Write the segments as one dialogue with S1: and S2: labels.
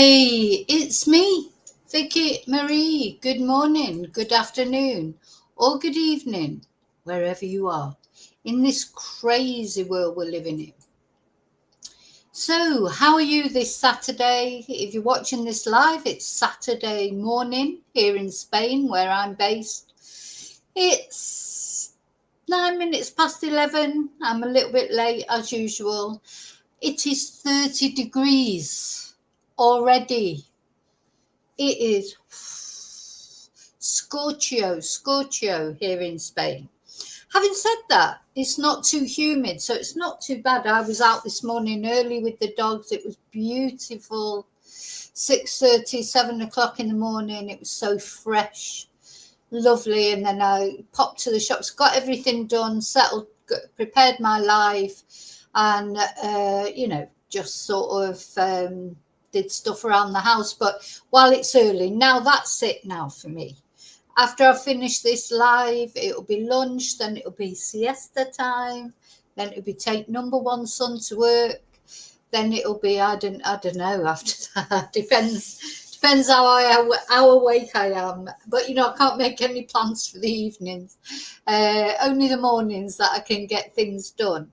S1: Hey, it's me, Vicky Marie. Good morning, good afternoon, or good evening, wherever you are in this crazy world we're living in. So, how are you this Saturday? If you're watching this live, it's Saturday morning here in Spain, where I'm based. It's 9 minutes past 11. I'm a little bit late as usual. It is 30 degrees already. It is scorchio here in Spain. Having said that, it's not too humid, so it's not too bad. I was out this morning early with the dogs. It was beautiful. 6:30, 7 o'clock in the morning. It was so fresh, lovely. And then I popped to the shops, got everything done, settled, prepared my life, and just sort of did stuff around the house. But while it's early, now that's it now for me. After I finish this live, it'll be lunch, then it'll be siesta time, then it'll be take number one son to work, then it'll be I don't know after that. Depends how awake I am. But I can't make any plans for the evenings. Only the mornings that I can get things done.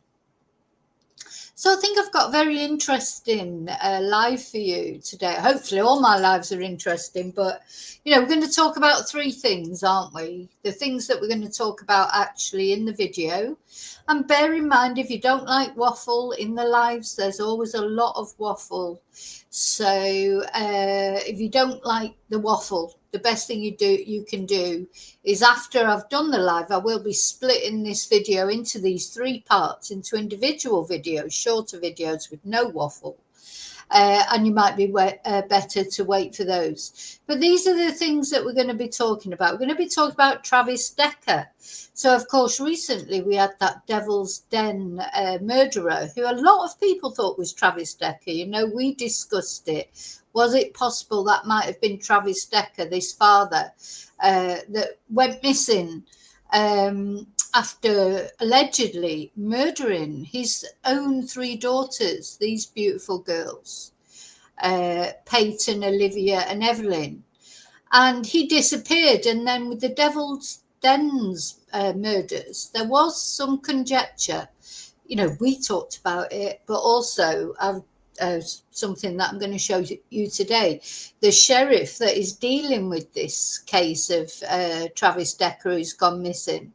S1: So I think I've got a very interesting live for you today. Hopefully all my lives are interesting, but we're going to talk about three things, aren't we? The things that we're going to talk about actually in the video. And bear in mind, if you don't like waffle in the lives, there's always a lot of waffle. So if you don't like the waffle, the best thing you can do is after I've done the live, I will be splitting this video into these three parts, into individual videos, shorter videos with no waffle. And you might be better to wait for those. But these are the things that we're going to be talking about. We're going to be talking about Travis Decker. So, of course, recently we had that Devil's Den murderer who a lot of people thought was Travis Decker. We discussed it. Was it possible that might have been Travis Decker, this father, that went missing after allegedly murdering his own three daughters, these beautiful girls, Peyton, Olivia and Evelyn. And he disappeared. And then with the Devil's Den's murders, there was some conjecture. We talked about it, but also something that I'm going to show you today. The sheriff that is dealing with this case of Travis Decker who's gone missing,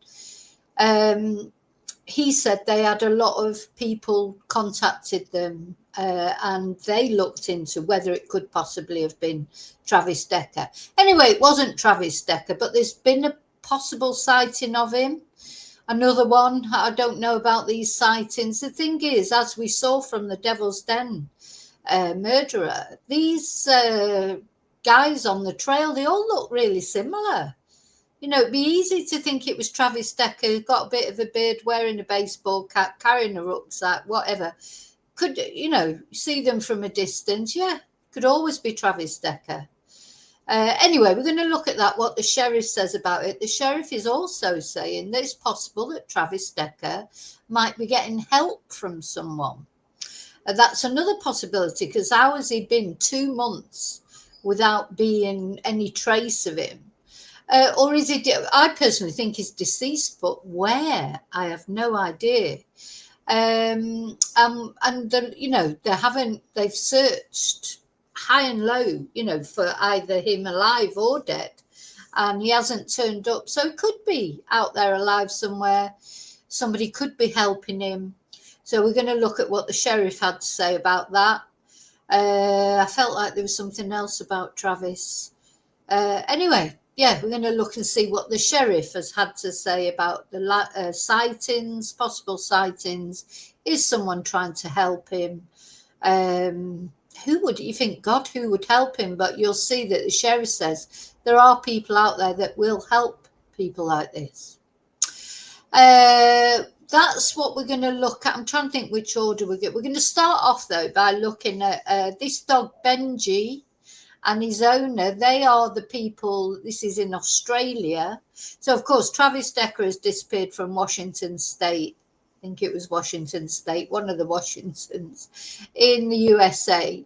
S1: he said they had a lot of people contacted them and they looked into whether it could possibly have been Travis Decker. Anyway, it wasn't Travis Decker, but there's been a possible sighting of him. Another one, I don't know about these sightings. The thing is, as we saw from the Devil's Den murderer, these guys on the trail, they all look really similar. It'd be easy to think it was Travis Decker, got a bit of a beard, wearing a baseball cap, carrying a rucksack, whatever. Could, see them from a distance. Yeah, could always be Travis Decker. Anyway, we're going to look at that, what the sheriff says about it. The sheriff is also saying that it's possible that Travis Decker might be getting help from someone. That's another possibility, because how has he been 2 months without being any trace of him? Or is it, I personally think he's deceased, but where? I have no idea. And they've searched high and low, for either him alive or dead, and he hasn't turned up. So he could be out there alive somewhere. Somebody could be helping him. So we're going to look at what the sheriff had to say about that. I felt like there was something else about Travis. Anyway, yeah, we're going to look and see what the sheriff has had to say about the sightings, possible sightings. Is someone trying to help him? Who would you think? God, who would help him? But you'll see that the sheriff says there are people out there that will help people like this. That's what we're going to look at. I'm trying to think which order we get. We're going to start off, though, by looking at this dog, Benji, and his owner. They are the people. This is in Australia. So, of course, Travis Decker has disappeared from Washington State. I think it was Washington State, one of the Washingtons in the USA.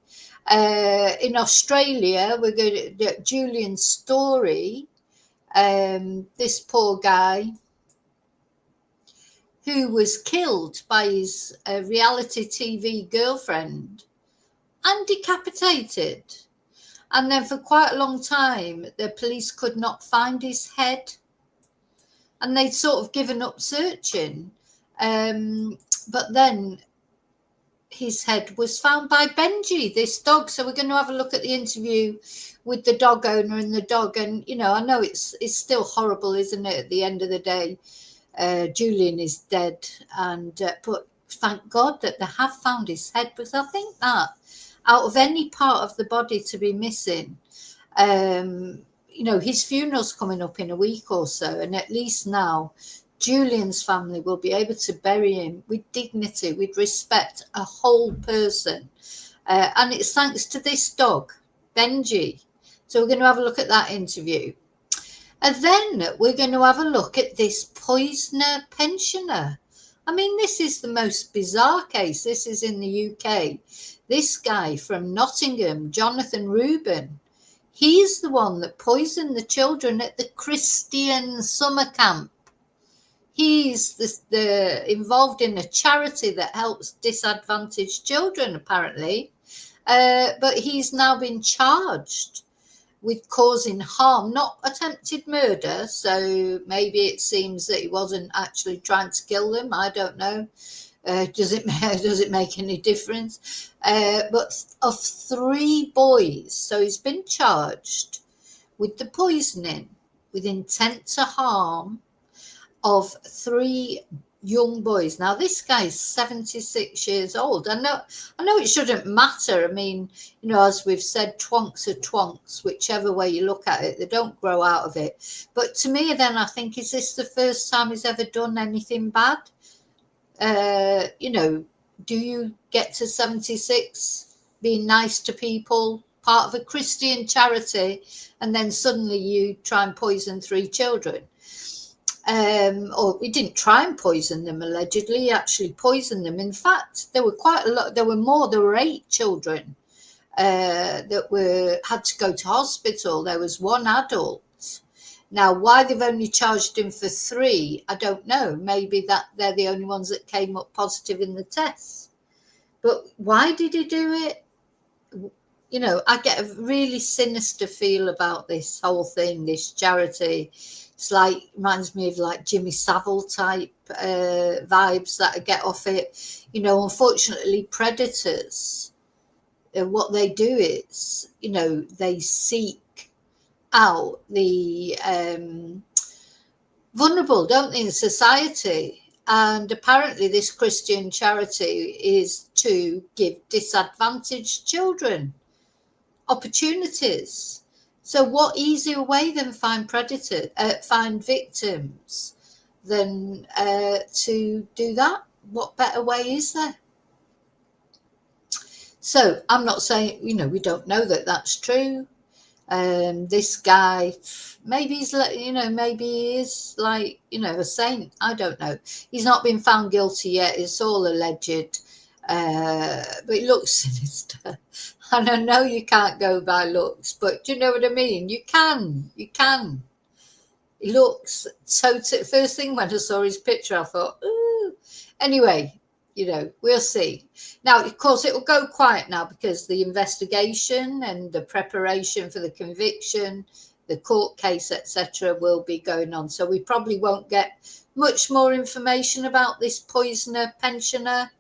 S1: In Australia, we're going to get Julian's story. This poor guy who was killed by his reality TV girlfriend and decapitated. And then for quite a long time, the police could not find his head. And they'd sort of given up searching. But then his head was found by Benji, this dog. So we're going to have a look at the interview with the dog owner and the dog. And, you know, I know it's still horrible, isn't it, at the end of the day? Julian is dead, and but thank God that they have found his head, because I think that out of any part of the body to be missing, you know, his funeral's coming up in a week or so, and at least now Julian's family will be able to bury him with dignity, with respect, a whole person. And it's thanks to this dog, Benji. So we're going to have a look at that interview. And then we're going to have a look at this Poisner pensioner. I mean, this is the most bizarre case. This is in the UK. This guy from Nottingham, Jonathan Rubin, he's the one that poisoned the children at the Christian summer camp. He's involved in a charity that helps disadvantaged children, apparently. But he's now been charged with causing harm, not attempted murder. So maybe it seems that he wasn't actually trying to kill them. I don't know. Does it make any difference? But of 3 boys. So he's been charged with the poisoning with intent to harm of 3 young boys. Now this guy's 76 years old. I know it shouldn't matter. I mean, you know, as we've said, twonks are twonks, whichever way you look at it, they don't grow out of it. But to me, then I think, is this the first time he's ever done anything bad? You know, do you get to 76 being nice to people, part of a Christian charity, and then suddenly you try and poison 3 children? Or we didn't try and poison them, allegedly. He actually poisoned them. In fact, there were quite a lot. There were 8 children that had to go to hospital. There was 1 adult. Now, why they've only charged him for 3, I don't know. Maybe that they're the only ones that came up positive in the tests. But why did he do it? You know, I get a really sinister feel about this whole thing, this charity. It's like, reminds me of like Jimmy Savile type vibes that I get off it. You know, unfortunately, predators, what they do is, you know, they seek out the vulnerable, don't they, in society? And apparently this Christian charity is to give disadvantaged children opportunities. So what easier way than find victims than to do that? What better way is there? So I'm not saying, you know, we don't know that that's true. This guy, maybe he's, you know, maybe he is like, you know, a saint. I don't know. He's not been found guilty yet. It's all alleged. But it looks sinister. And I know you can't go by looks, but do you know what I mean? You can. It looks so. First thing when I saw his picture, I thought, ooh. Anyway, you know, we'll see. Now, of course, it will go quiet now because the investigation and the preparation for the conviction, the court case, etc., will be going on. So we probably won't get much more information about this Poisner pensioner.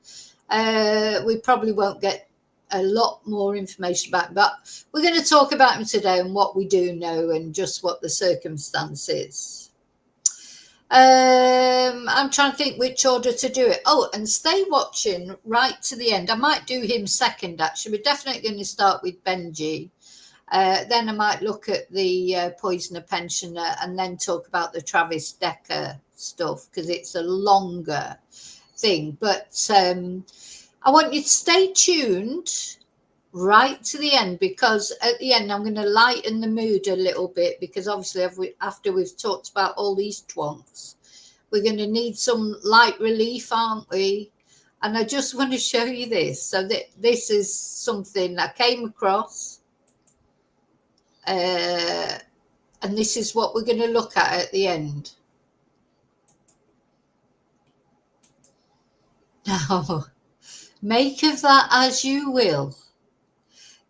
S1: We probably won't get a lot more information about him, but we're going to talk about him today and what we do know and just what the circumstance is. I'm trying to think which order to do it. Oh, and stay watching right to the end. I might do him second, actually. We're definitely going to start with Benji. Then I might look at the Poisner pensioner and then talk about the Travis Decker stuff because it's a longer thing. But I want you to stay tuned right to the end, because at the end I'm going to lighten the mood a little bit, because obviously after we've talked about all these twonks, we're going to need some light relief, aren't we? And I just want to show you this. So this is something I came across. And this is what we're going to look at the end. Now, make of that as you will.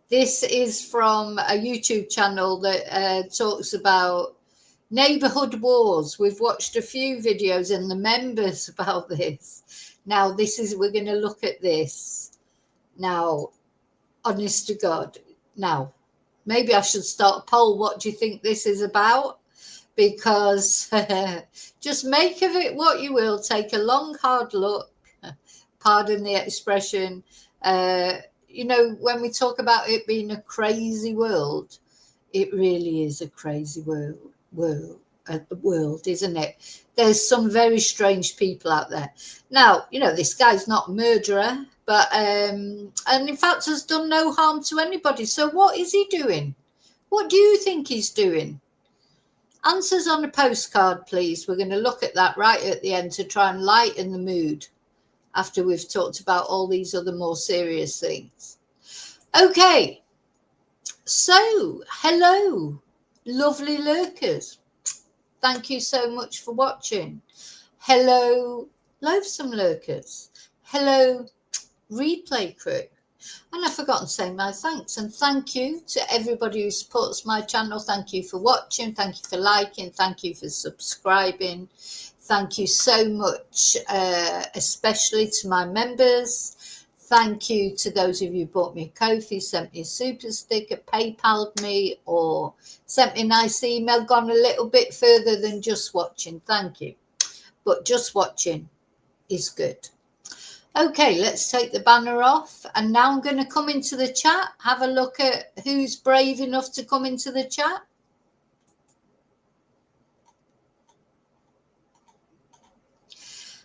S1: This is from a YouTube channel that talks about neighborhood wars. We've watched a few videos and the members about this. Now, we're going to look at this. Now, honest to God. Now, maybe I should start a poll. What do you think this is about? Because just make of it what you will. Take a long, hard look. Pardon the expression. You know, when we talk about it being a crazy world, it really is a crazy world, isn't it? There's some very strange people out there. Now, you know, this guy's not a murderer, but and in fact has done no harm to anybody. So what is he doing? What do you think he's doing? Answers on a postcard, please. We're going to look at that right at the end to try and lighten the mood after we've talked about all these other more serious things. Okay, so hello, lovely lurkers. Thank you so much for watching. Hello, loathsome lurkers. Hello, replay crew. And I've forgotten to say my thanks. And thank you to everybody who supports my channel. Thank you for watching. Thank you for liking. Thank you for subscribing. Thank you so much, especially to my members. Thank you to those of you who bought me a Ko-fi, sent me a super sticker, PayPal'd me, or sent me a nice email, gone a little bit further than just watching. Thank you. But just watching is good. Okay, let's take the banner off. And now I'm going to come into the chat, have a look at who's brave enough to come into the chat.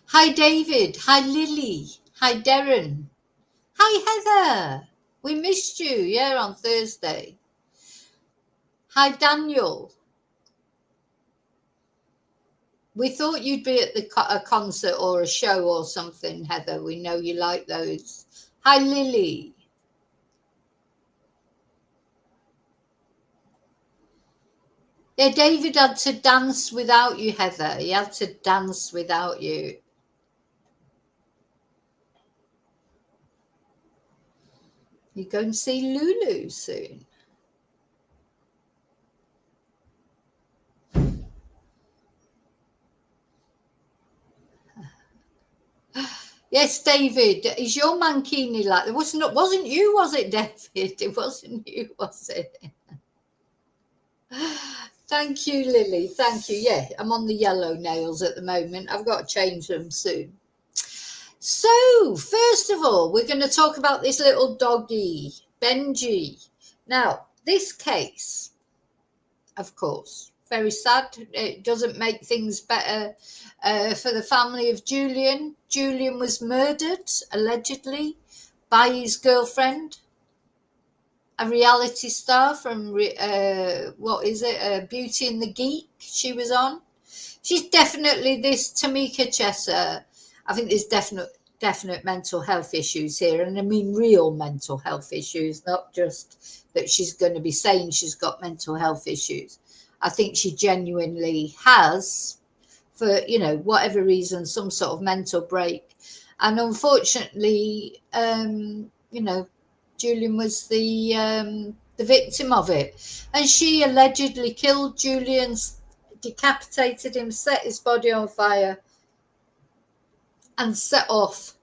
S1: Hi, David. Hi, Lily. Hi, Darren. Hi, Heather. We missed you, yeah, on Thursday. Hi, Daniel. We thought you'd be at a concert or a show or something, Heather. We know you like those. Hi, Lily. Yeah, David had to dance without you, Heather. He had to dance without you. You're going to see Lulu soon. Yes, David, is your mankini like that? Wasn't you, was it, David? It wasn't you, was it? Thank you, Lily. Thank you. Yeah, I'm on the yellow nails at the moment. I've got to change them soon. So, first of all, we're going to talk about this little doggy, Benji. Now, this case, of course, very sad. It doesn't make things better for the family of Julian. Julian was murdered, allegedly, by his girlfriend, a reality star from, what is it, Beauty and the Geek she was on. She's definitely this Tamika Chesser. I think there's definite mental health issues here. And I mean real mental health issues, not just that she's going to be saying she's got mental health issues. I think she genuinely has, for, you know, whatever reason, some sort of mental break. And unfortunately, you know, Julian was the victim of it. And she allegedly killed Julian, decapitated him, set his body on fire, and set off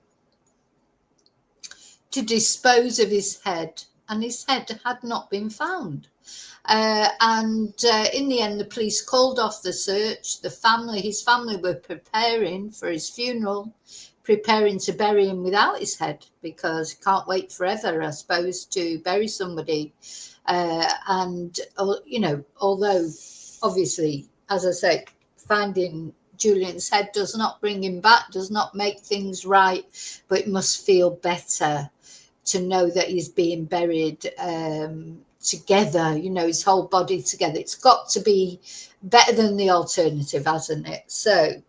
S1: to dispose of his head. And his head had not been found. In the end, the police called off the search. His family were preparing for his funeral, preparing to bury him without his head, because you can't wait forever, I suppose, to bury somebody. You know, although obviously, as I say, finding Julian's head does not bring him back, does not make things right, but it must feel better to know that he's being buried together, you know, his whole body together. It's got to be better than the alternative, hasn't it? So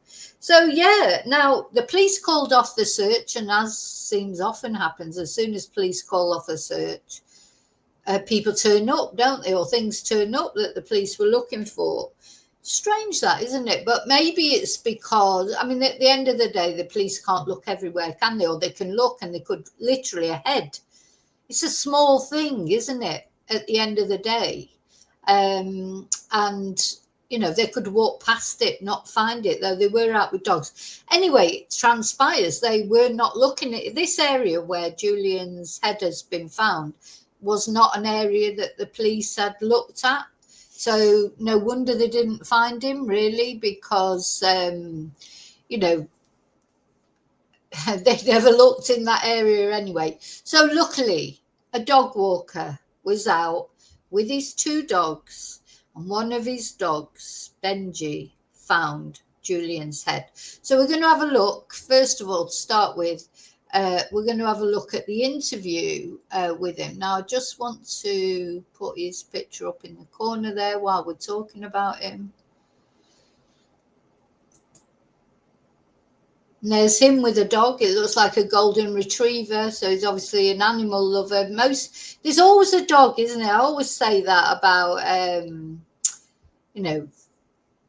S1: So, yeah, now the police called off the search, and as seems often happens, as soon as police call off a search, people turn up, don't they? Or things turn up that the police were looking for. Strange that, isn't it? But maybe it's because, I mean, at the end of the day, the police can't look everywhere, can they? Or they can look and they could literally ahead. It's a small thing, isn't it? At the end of the day. And you know, they could walk past it, not find it, though they were out with dogs. Anyway, it transpires they were not looking at this area where Julian's head has been found was not an area that the police had looked at. So no wonder they didn't find him, really, because, you know, they never looked in that area anyway. So luckily, a dog walker was out with his two dogs, and one of his dogs, Benji, found Julian's head. So we're going to have a look, first of all, to start with, we're going to have a look at the interview with him. Now, I just want to put his picture up in the corner there while we're talking about him. And there's him with a dog. It looks like a golden retriever. So he's obviously an animal lover. There's always a dog, isn't there? I always say that about, you know,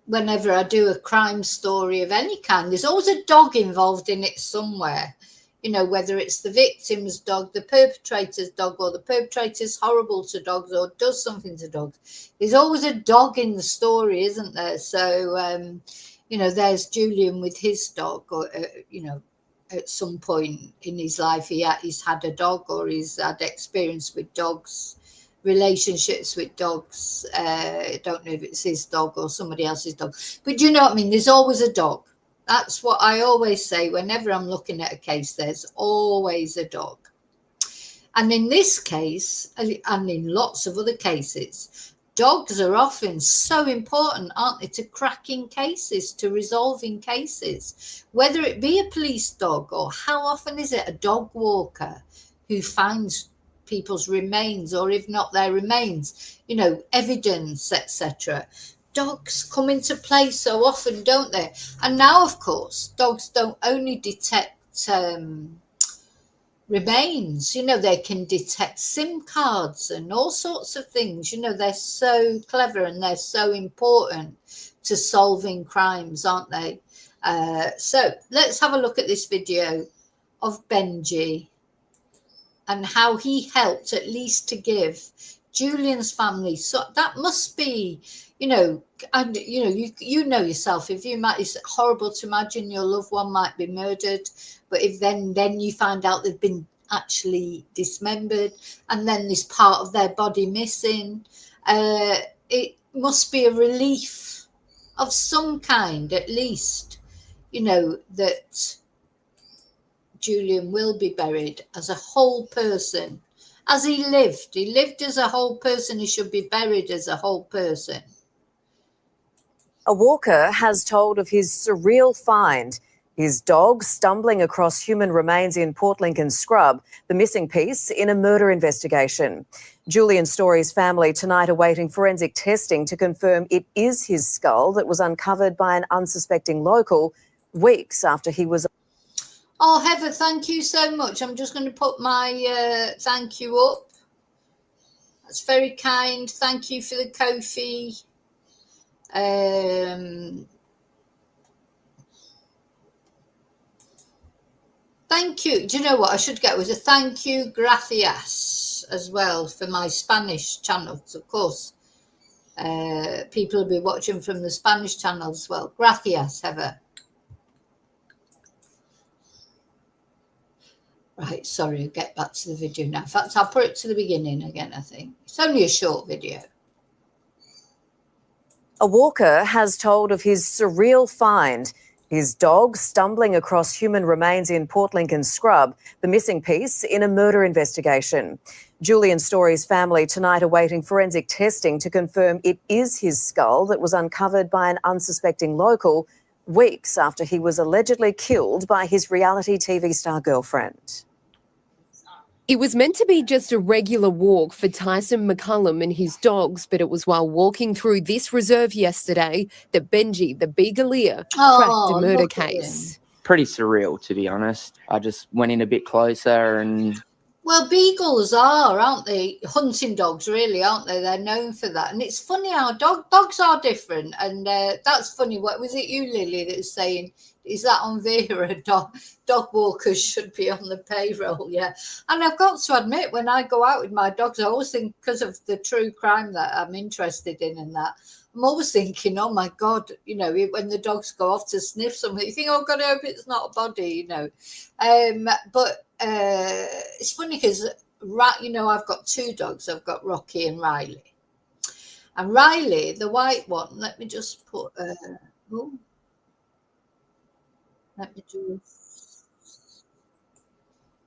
S1: whenever I do a crime story of any kind, there's always a dog involved in it somewhere. You know, whether it's the victim's dog, the perpetrator's dog, or the perpetrator's horrible to dogs or does something to dogs. There's always a dog in the story, isn't there? So, you know, there's Julian with his dog, or, you know, at some point in his life, he's had a dog, or he's had experience with dogs, relationships with dogs. I don't know if it's his dog or somebody else's dog, but you know what I mean? There's always a dog. That's what I always say whenever I'm looking at a case, there's always a dog. And in this case, and in lots of other cases, dogs are often so important, aren't they, to cracking cases, to resolving cases, whether it be a police dog, or how often is it a dog walker who finds people's remains, or if not their remains, you know, evidence, etc. Dogs come into play so often, don't they? And now, of course, dogs don't only detect remains, you know, they can detect SIM cards and all sorts of things. You know, they're so clever and they're so important to solving crimes, aren't they? So let's have a look at this video of Benji and how he helped at least to give Julian's family. So that must be, you know, and you know yourself, if you might, it's horrible to imagine your loved one might be murdered, but if then you find out they've been actually dismembered, and then this part of their body missing, it must be a relief of some kind, at least, you know, that Julian will be buried as a whole person, as he lived. He lived as a whole person. He should be buried as a whole person.
S2: A walker has told of his surreal find, his dog stumbling across human remains in Port Lincoln Scrub, the missing piece in a murder investigation. Julian Story's family tonight awaiting forensic testing to confirm it is his skull that was uncovered by an unsuspecting local weeks after he was...
S1: Oh, Heather, thank you so much. I'm just going to put my thank you up. That's very kind. Thank you for the Ko-fi. Thank you. Do you know what I should get was a thank you, gracias, as well for my Spanish channels, of course. People will be watching from the Spanish channel as well. Gracias, Heather. Right, sorry, I'll get back to the video now. In fact, I'll put it to the beginning again, I think. It's only a short video.
S2: A walker has told of his surreal find, his dog stumbling across human remains in Port Lincoln Scrub, the missing piece in a murder investigation. Julian Story's family tonight awaiting forensic testing to confirm it is his skull that was uncovered by an unsuspecting local weeks after he was allegedly killed by his reality TV star girlfriend.
S3: It was meant to be just a regular walk for Tyson McCullum and his dogs, but it was while walking through this reserve yesterday that Benji, the Beagalier, cracked a murder case.
S4: Pretty surreal, to be honest. I just went in a bit closer and...
S1: Well, beagles are, aren't they? Hunting dogs, really, aren't they? They're known for that. And it's funny how dogs are different. And that's funny. What was it you, Lily, that was saying, is that on Vera? Dog walkers should be on the payroll, yeah. And I've got to admit, when I go out with my dogs, I always think, because of the true crime that I'm interested in and that, I'm always thinking, oh, my God, you know, when the dogs go off to sniff something, you think, oh, God, I hope it's not a body, you know. But it's funny because, you know, I've got two dogs. I've got Rocky and Riley. And Riley, the white one, let me just put... let me do...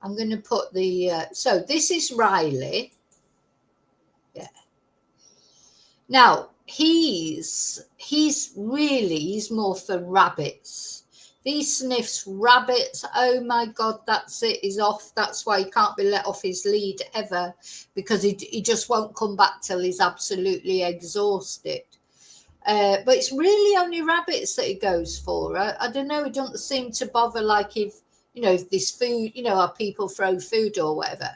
S1: I'm going to put the... so this is Riley. Yeah. Now, he's more for rabbits. He sniffs rabbits. Oh my God, that's it. He's off. That's why he can't be let off his lead ever, because he just won't come back till he's absolutely exhausted. But it's really only rabbits that he goes for. I don't know. He doesn't seem to bother, like if, you know, if this food, you know, how people throw food or whatever.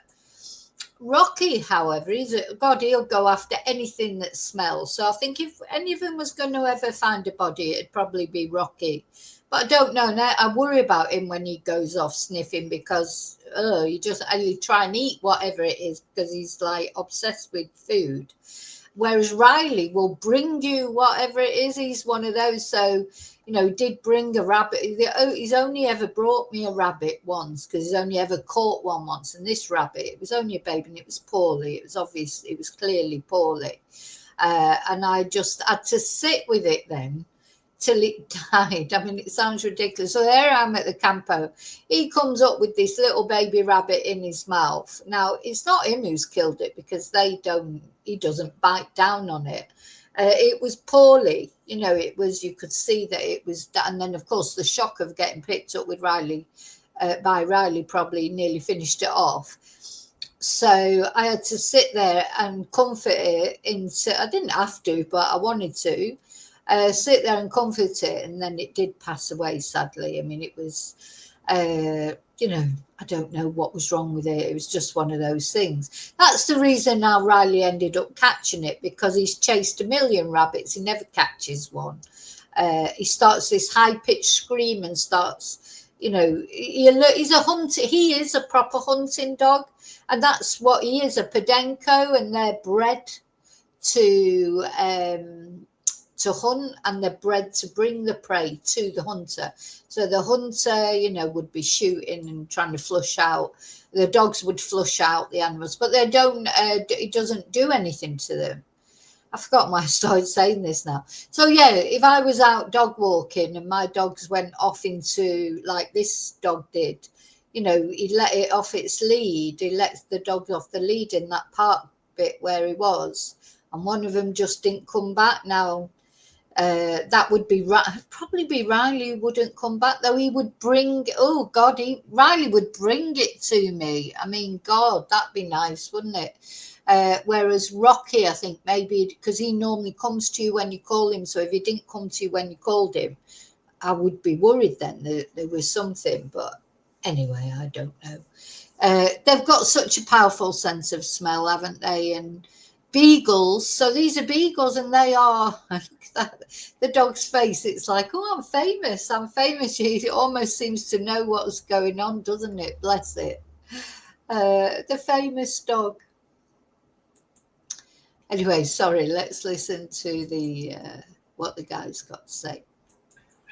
S1: Rocky, however, he'll go after anything that smells. So I think if any of them was going to ever find a body, it'd probably be Rocky. But I don't know. Now I worry about him when he goes off sniffing, because you try and eat whatever it is, because he's like obsessed with food. Whereas Riley will bring you whatever it is. He's one of those. So, you know, did bring a rabbit. He's only ever brought me a rabbit once, because he's only ever caught one once. And this rabbit, it was only a baby and it was poorly. It was obvious, it was clearly poorly. And I just had to sit with it then till it died. I mean, it sounds ridiculous. So there I am at the campo. He comes up with this little baby rabbit in his mouth. Now, it's not him who's killed it, because he doesn't bite down on it. It was poorly, you know, you could see that it was, and then of course the shock of getting picked up with Riley, by Riley, probably nearly finished it off. So I had to sit there and comfort it. I didn't have to, but I wanted to. Sit there and comfort it, and then it did pass away, sadly. I mean, it was, you know, I don't know what was wrong with it. It was just one of those things. That's the reason now Riley ended up catching it, because he's chased a million rabbits. He never catches one. He starts this high-pitched scream and starts, you know, he's a hunter. He is a proper hunting dog, and that's what he is, a Podenco, and they're bred to hunt, and they're bred to bring the prey to the hunter. So the hunter, you know, would be shooting and trying to flush out. The dogs would flush out the animals, but they don't. It doesn't do anything to them. I forgot why I started saying this now. So yeah, if I was out dog walking and my dogs went off into, like this dog did, you know, he let it off its lead. He let the dog off the lead in that park bit where he was, and one of them just didn't come back. Now, that would be probably be Riley who wouldn't come back, though. He would bring, oh God, Riley would bring it to me. I mean, God, that'd be nice, wouldn't it? Whereas Rocky, I think maybe because he normally comes to you when you call him. So if he didn't come to you when you called him, I would be worried then that there was something. But anyway, I don't know. They've got such a powerful sense of smell, haven't they? And beagles, so these are beagles, and they are, look at that, the dog's face, it's like, oh, I'm famous. It almost seems to know what's going on, doesn't it? Bless it. The famous dog. Anyway, sorry, let's listen to the what the guy's got to say.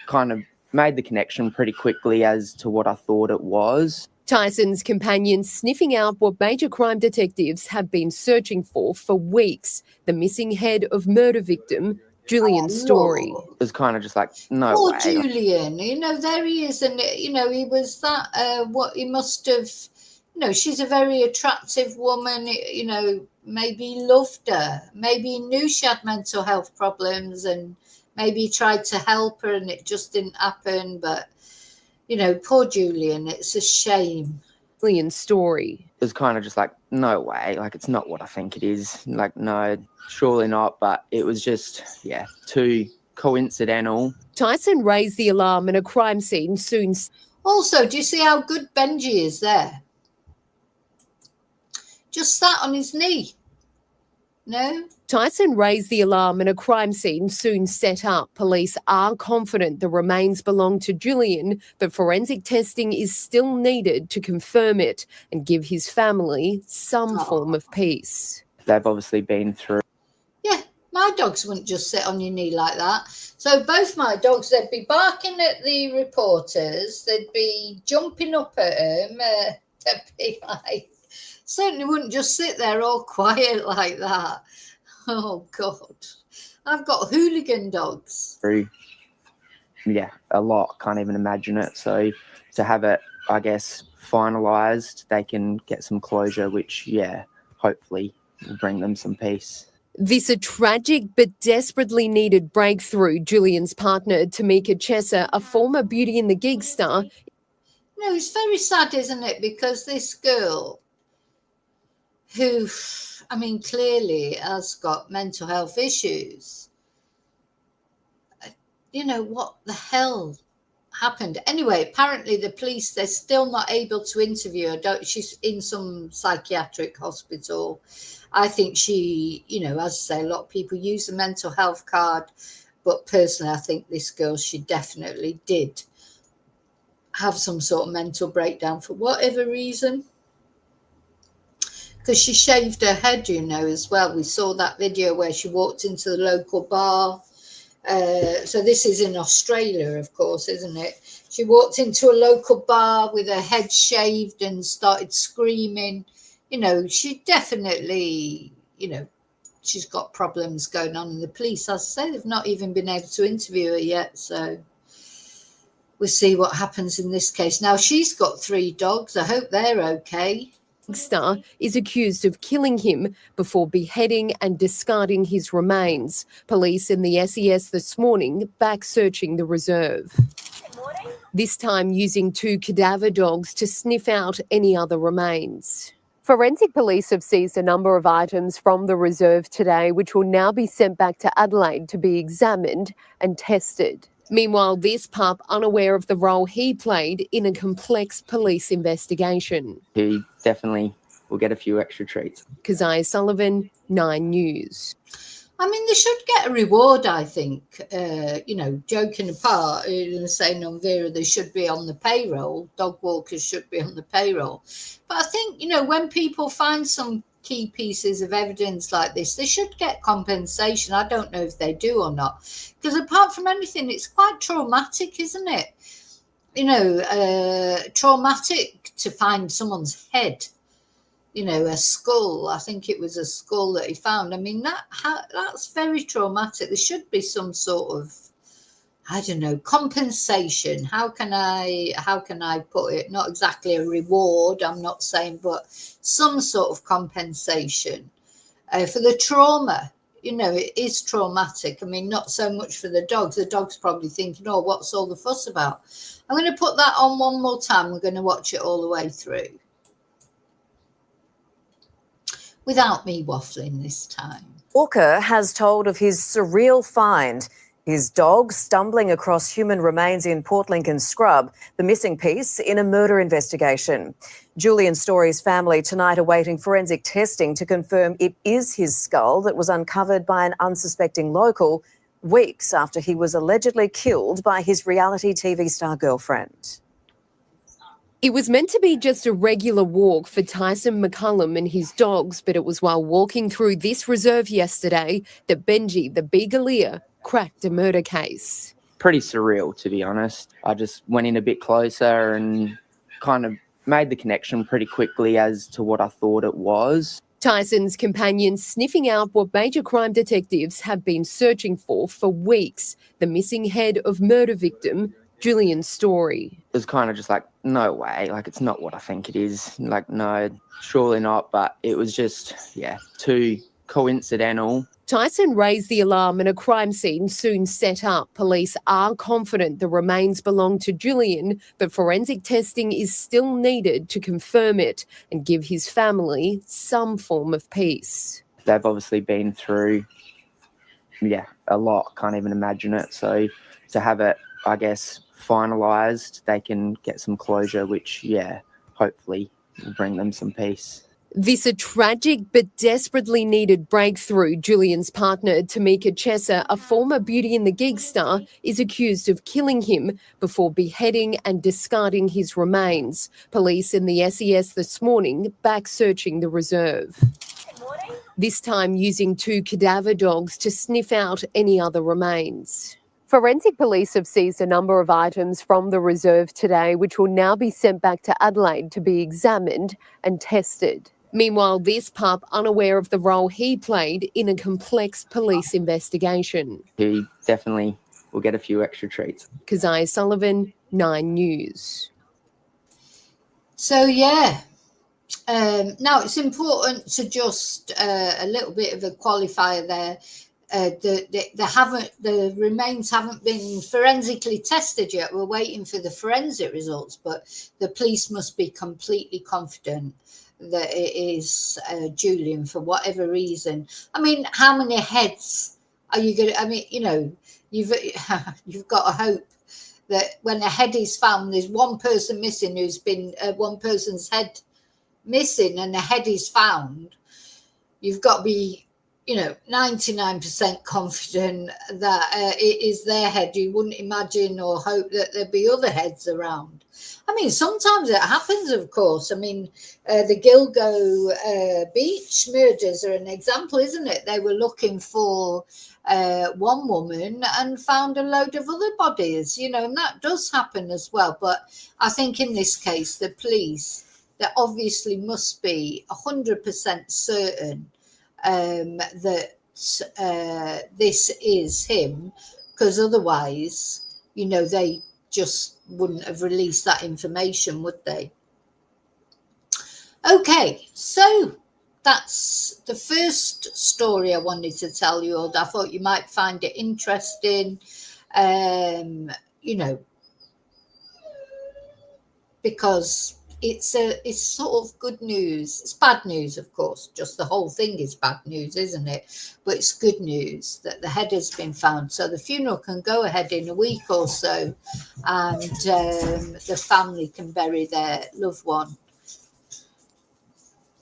S4: Kind of made the connection pretty quickly as to what I thought it was.
S3: Tyson's companions sniffing out what major crime detectives have been searching for weeks, the missing head of murder victim Julian's story.
S4: It was kind of just like, no
S1: Poor
S4: way.
S1: Julian, you know, there he is, and you know, he was that what he must have, you know, she's a very attractive woman, you know, maybe he loved her, maybe he knew she had mental health problems, and maybe he tried to help her and it just didn't happen. But you know, poor Julian, it's a shame.
S3: Julian's story.
S4: It was kind of just like, no way, like it's not what I think it is. Like, no, surely not. But it was just, yeah, too coincidental.
S3: Tyson raised the alarm and a crime scene soon.
S1: Also, do you see how good Benji is there? Just sat on his knee. No?
S3: Tyson raised the alarm and a crime scene soon set up. Police are confident the remains belong to Julian, but forensic testing is still needed to confirm it and give his family some form of peace.
S4: They've obviously been through.
S1: Yeah, my dogs wouldn't just sit on your knee like that. So both my dogs, they'd be barking at the reporters, they'd be jumping up at them, they'd be like, certainly wouldn't just sit there all quiet like that. Oh, God. I've got hooligan dogs.
S4: Yeah, a lot. Can't even imagine it. So to have it, I guess, finalised, they can get some closure, which, yeah, hopefully will bring them some peace.
S3: This a tragic but desperately needed breakthrough. Julian's partner, Tamika Chesser, a former Beauty and the Geek star.
S1: No, it's very sad, isn't it? Because this girl who, I mean, clearly has got mental health issues. You know, what the hell happened? Anyway, apparently the police, they're still not able to interview her. She's in some psychiatric hospital. I think she, you know, as I say, a lot of people use the mental health card. But personally, I think this girl, she definitely did have some sort of mental breakdown for whatever reason. Because she shaved her head, you know, as well. We saw that video where she walked into the local bar. So this is in Australia, of course, isn't it? She walked into a local bar with her head shaved and started screaming. You know, she definitely, you know, she's got problems going on in the police. As I say, they've not even been able to interview her yet. So we'll see what happens in this case. Now, she's got 3 dogs. I hope they're okay.
S3: Star is accused of killing him before beheading and discarding his remains. Police in the SES this morning back searching the reserve. This time using 2 cadaver dogs to sniff out any other remains. Forensic police have seized a number of items from the reserve today, which will now be sent back to Adelaide to be examined and tested. Meanwhile, this pup unaware of the role he played in a complex police investigation.
S4: He definitely will get a few extra treats.
S3: Keziah Sullivan, 9 News.
S1: I mean, they should get a reward, I think. You know, joking apart, saying on Vera, they should be on the payroll. Dog walkers should be on the payroll. But I think, you know, when people find some key pieces of evidence like this, they should get compensation. I don't know if they do or not. Because apart from anything, it's quite traumatic, isn't it? You know, traumatic to find someone's head. You know, a skull. I think it was a skull that he found. I mean, that's very traumatic. There should be some sort of, I don't know, compensation. How can I put it? Not exactly a reward, I'm not saying, but some sort of compensation for the trauma. You know, it is traumatic. I mean, not so much for the dogs. The dog's probably thinking, oh, what's all the fuss about? I'm going to put that on one more time. We're going to watch it all the way through. Without me waffling this time.
S2: Walker has told of his surreal find, his dog stumbling across human remains in Port Lincoln Scrub, the missing piece in a murder investigation. Julian Story's family tonight awaiting forensic testing to confirm it is his skull that was uncovered by an unsuspecting local weeks after he was allegedly killed by his reality TV star girlfriend.
S3: It was meant to be just a regular walk for Tyson McCullum and his dogs, but it was while walking through this reserve yesterday that Benji, the Beagalier, cracked a murder case.
S4: Pretty surreal, to be honest. I just went in a bit closer and kind of made the connection pretty quickly as to what I thought it was.
S3: Tyson's companion sniffing out what major crime detectives have been searching for weeks, the missing head of murder victim Julian Story.
S4: It was kind of just like, no way, like it's not what I think it is. Like, no, surely not. But it was just, yeah, too coincidental.
S3: Tyson raised the alarm and a crime scene soon set up. Police are confident the remains belong to Julian, but forensic testing is still needed to confirm it and give his family some form of peace.
S4: They've obviously been through, a lot. Can't even imagine it. So to have it, I guess, finalised, they can get some closure, which, hopefully will bring them some peace.
S3: This a tragic but desperately needed breakthrough. Julian's partner, Tamika Chesser, a former Beauty and the Geek star, is accused of killing him before beheading and discarding his remains. Police in the SES this morning back searching the reserve. This time using 2 cadaver dogs to sniff out any other remains. Forensic police have seized a number of items from the reserve today, which will now be sent back to Adelaide to be examined and tested. Meanwhile, this pup unaware of the role he played in a complex police investigation.
S4: He definitely will get a few extra treats.
S3: Keziah Sullivan, 9 News.
S1: So, now it's important to just a little bit of a qualifier there. The remains haven't been forensically tested yet. We're waiting for the forensic results, but the police must be completely confident that it is Julian for whatever reason. I mean, how many heads are you going to? I mean, you've got to hope that when a head is found, there's one person missing who's been one person's head missing, and the head is found. You've got to be 99% confident that it is their head. You wouldn't imagine or hope that there'd be other heads around. I mean, sometimes it happens, of course. I mean, the Gilgo Beach murders are an example, isn't it? They were looking for one woman and found a load of other bodies, and that does happen as well. But I think in this case, the police, they obviously must be 100% certain that this is him, because otherwise, they just wouldn't have released that information, would they? Okay, so that's the first story I wanted to tell you, or I thought you might find it interesting, because it's sort of good news. It's bad news, of course. Just the whole thing is bad news, isn't it? But it's good news that the head has been found. So the funeral can go ahead in a week or so, and the family can bury their loved one,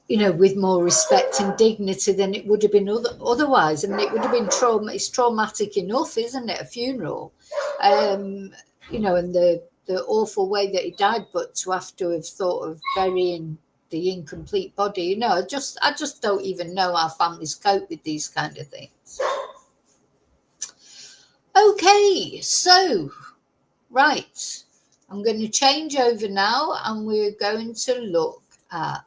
S1: with more respect and dignity than it would have been otherwise. I mean, it would have been it's traumatic enough, isn't it? A funeral, and the awful way that he died, but to have to have thought of burying the incomplete body, I just don't even know how families cope with these kind of things. Okay, so, right, I'm going to change over now, and we're going to look at,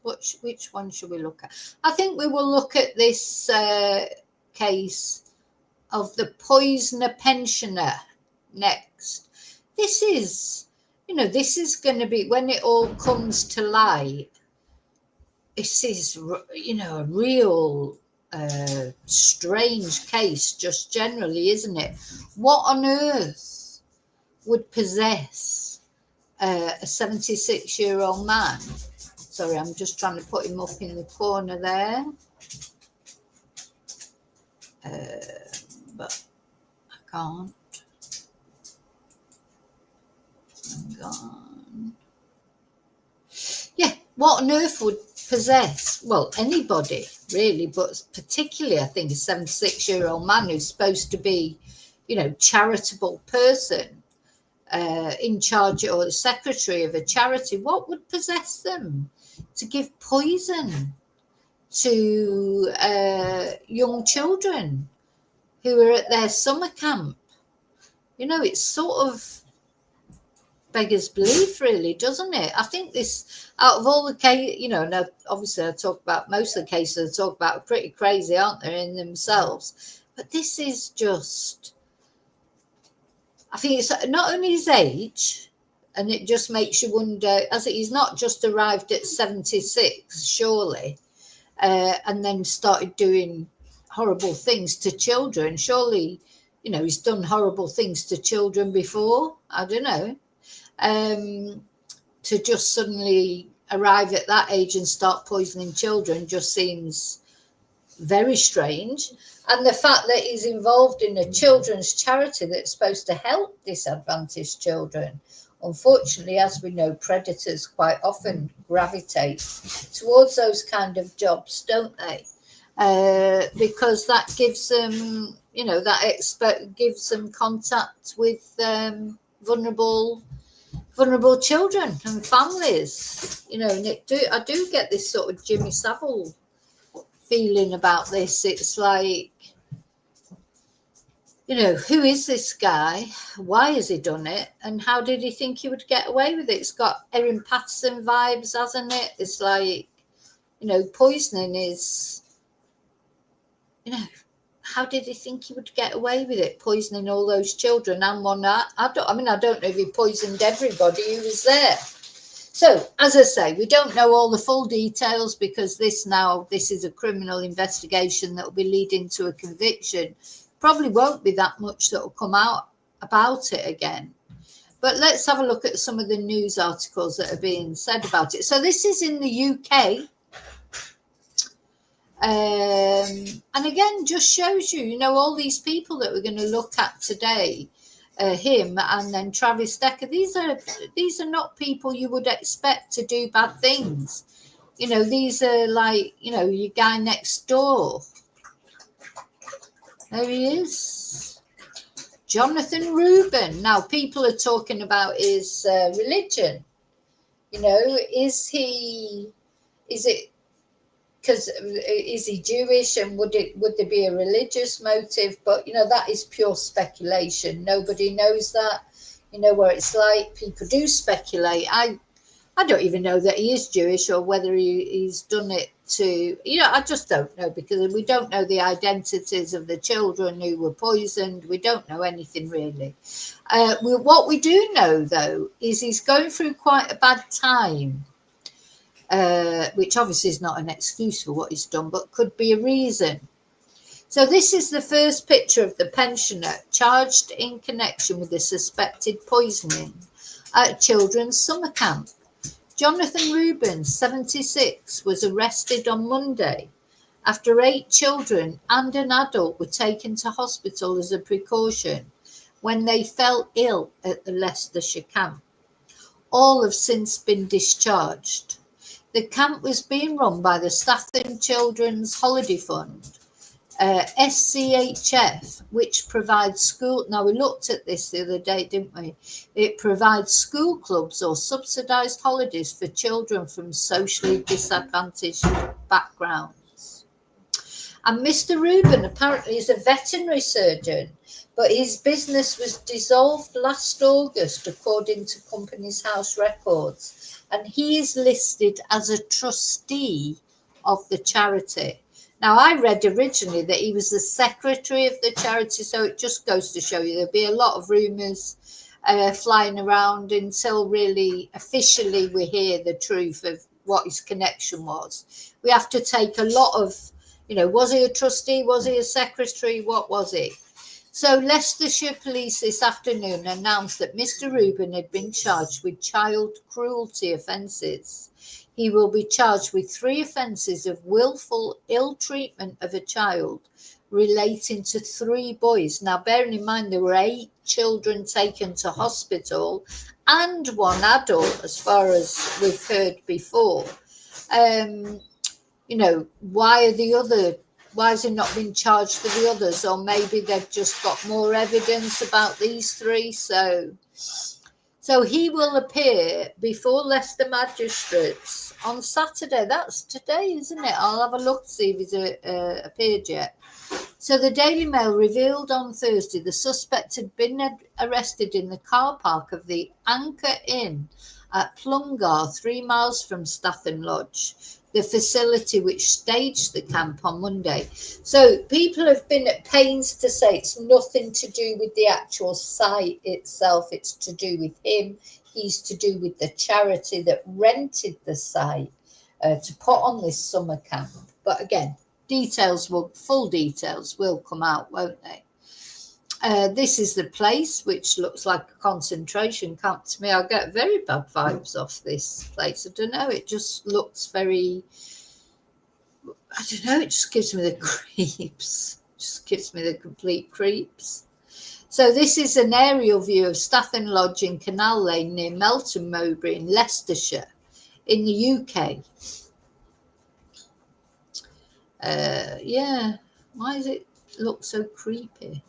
S1: which one should we look at? I think we will look at this case of the Poisner pensioner next. This is going to be, when it all comes to light, this is, a real strange case, just generally, isn't it? What on earth would possess a 76-year-old man? Sorry, I'm just trying to put him up in the corner there. But I can't. Gone. Yeah, what on earth would possess, well, anybody really, but particularly I think a 76-year-old man who's supposed to be, charitable person, in charge or the secretary of a charity, what would possess them to give poison to young children who are at their summer camp? It's sort of beggars belief, really, doesn't it? I think this, out of all the cases, now obviously I talk about most of the cases I talk about are pretty crazy, aren't they, in themselves? But this is just, I think it's not only his age, and it just makes you wonder, as he's not just arrived at 76, surely, and then started doing horrible things to children. Surely, you know, he's done horrible things to children before. I don't know. To just suddenly arrive at that age and start poisoning children just seems very strange. And the fact that he's involved in a children's charity that's supposed to help disadvantaged children. Unfortunately, as we know, predators quite often gravitate towards those kind of jobs, don't they? Because that gives them, you know, gives them contact with vulnerable children and families, you know. And I do get this sort of Jimmy Savile feeling about this. It's like, you know, who is this guy? Why has he done it? And how did he think he would get away with it? It's got Erin Patterson vibes, hasn't it? It's like, you know, poisoning is, you know, how did he think he would get away with it? Poisoning all those children and one. I don't know if he poisoned everybody who was there. So, as I say, we don't know all the full details because this is a criminal investigation that will be leading to a conviction. Probably won't be that much that will come out about it again. But let's have a look at some of the news articles that are being said about it. So this is in the UK. And again, just shows you, you know, all these people that we're going to look at today, him and then Travis Decker, these are not people you would expect to do bad things. You know, these are like, you know, your guy next door. There he is. Jonathan Rubin. Now, people are talking about his religion. You know, is he Jewish, and would there be a religious motive? But, you know, that is pure speculation. Nobody knows that. You know, where it's like people do speculate. I don't even know that he is Jewish or whether he's done it to, you know, I just don't know, because we don't know the identities of the children who were poisoned. We don't know anything really. What we do know, though, is he's going through quite a bad time, which obviously is not an excuse for what he's done, but could be a reason. So this is the first picture of the pensioner charged in connection with the suspected poisoning at a children's summer camp. Jonathan Rubin, 76, was arrested on Monday after 8 children and an adult were taken to hospital as a precaution when they fell ill at the Leicestershire camp. All have since been discharged. The camp was being run by the Statham Children's Holiday Fund, SCHF, which provides school. Now, we looked at this the other day, didn't we? It provides school clubs or subsidised holidays for children from socially disadvantaged backgrounds. And Mr. Rubin apparently is a veterinary surgeon, but his business was dissolved last August, according to Companies House records, and he is listed as a trustee of the charity. Now, I read originally that he was the secretary of the charity, so it just goes to show you there'll be a lot of rumours flying around until really officially we hear the truth of what his connection was. We have to take a lot of, you know, was he a trustee? Was he a secretary? What was he? So Leicestershire Police this afternoon announced that Mr. Rubin had been charged with child cruelty offences. He will be charged with 3 offences of willful ill treatment of a child relating to 3 boys. Now, bearing in mind there were 8 children taken to hospital and 1 adult, as far as we've heard before. You know, why has he not been charged for the others? Or maybe they've just got more evidence about these 3. So he will appear before Leicester magistrates on Saturday. That's today, isn't it? I'll have a look to see if he's appeared yet. So the Daily Mail revealed on Thursday the suspect had been arrested in the car park of the Anchor Inn at Plumgar, 3 miles from Statham Lodge, the facility which staged the camp on Monday. So people have been at pains to say it's nothing to do with the actual site itself. It's to do with him. He's to do with the charity that rented the site to put on this summer camp. But again, full details will come out, won't they? This is the place, which looks like a concentration camp to me. I get very bad vibes off this place. I don't know. It just looks very, I don't know. It just gives me the creeps. Just gives me the complete creeps. So this is an aerial view of Statham Lodge in Canal Lane near Melton Mowbray in Leicestershire in the UK. Yeah, why does it look so creepy?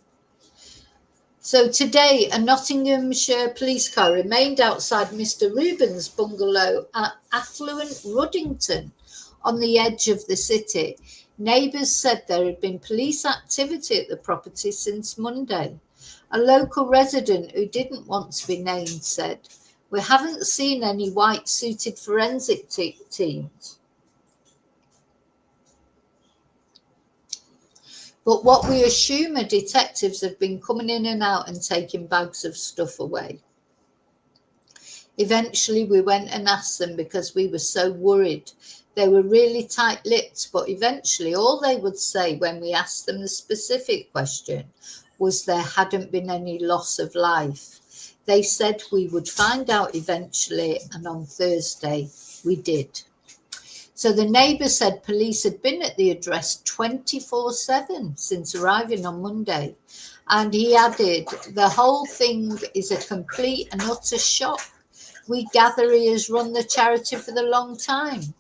S1: So today, a Nottinghamshire police car remained outside Mr. Rubin's bungalow at affluent Ruddington on the edge of the city. Neighbours said there had been police activity at the property since Monday. A local resident who didn't want to be named said, "We haven't seen any white-suited forensic teams. But what we assume are detectives have been coming in and out and taking bags of stuff away." Eventually, we went and asked them because we were so worried. They were really tight-lipped, but eventually all they would say when we asked them the specific question was there hadn't been any loss of life. They said we would find out eventually, and on Thursday we did. So the neighbour said police had been at the address 24/7 since arriving on Monday. And he added, "The whole thing is a complete and utter shock. We gather he has run the charity for the long time.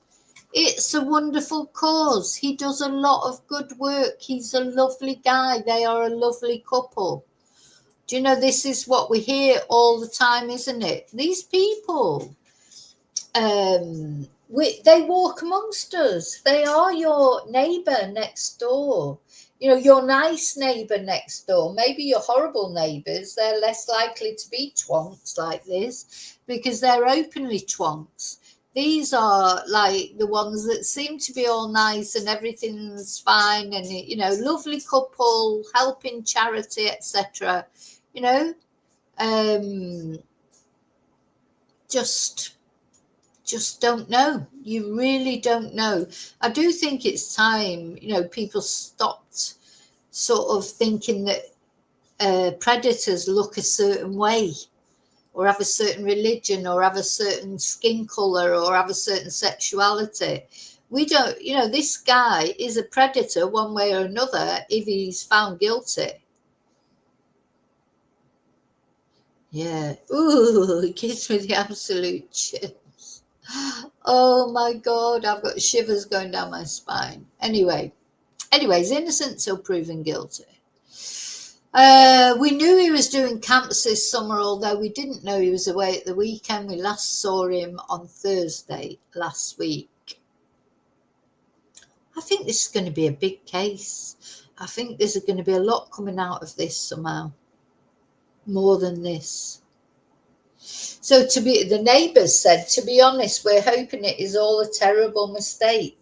S1: It's a wonderful cause. He does a lot of good work. He's a lovely guy. They are a lovely couple." Do you know, this is what we hear all the time, isn't it? These people, they walk amongst us. They are your neighbour next door. You know, your nice neighbour next door. Maybe your horrible neighbours, they're less likely to be twonks like this because they're openly twonks. These are like the ones that seem to be all nice and everything's fine and, you know, lovely couple, helping charity, etc. You know, just don't know. You really don't know. I do think it's time, you know, people stopped sort of thinking that predators look a certain way or have a certain religion or have a certain skin color or have a certain sexuality. We don't, you know, this guy is a predator one way or another if he's found guilty. Yeah. Ooh, it gives me the absolute chills. Oh my God, I've got shivers going down my spine. Anyways, innocent till proven guilty. We knew he was doing camps this summer, although we didn't know he was away at the weekend. We last saw him on Thursday last week. I think this is going to be a big case. I think there's going to be a lot coming out of this somehow. More than this. So the neighbours said, to be honest, we're hoping it is all a terrible mistake.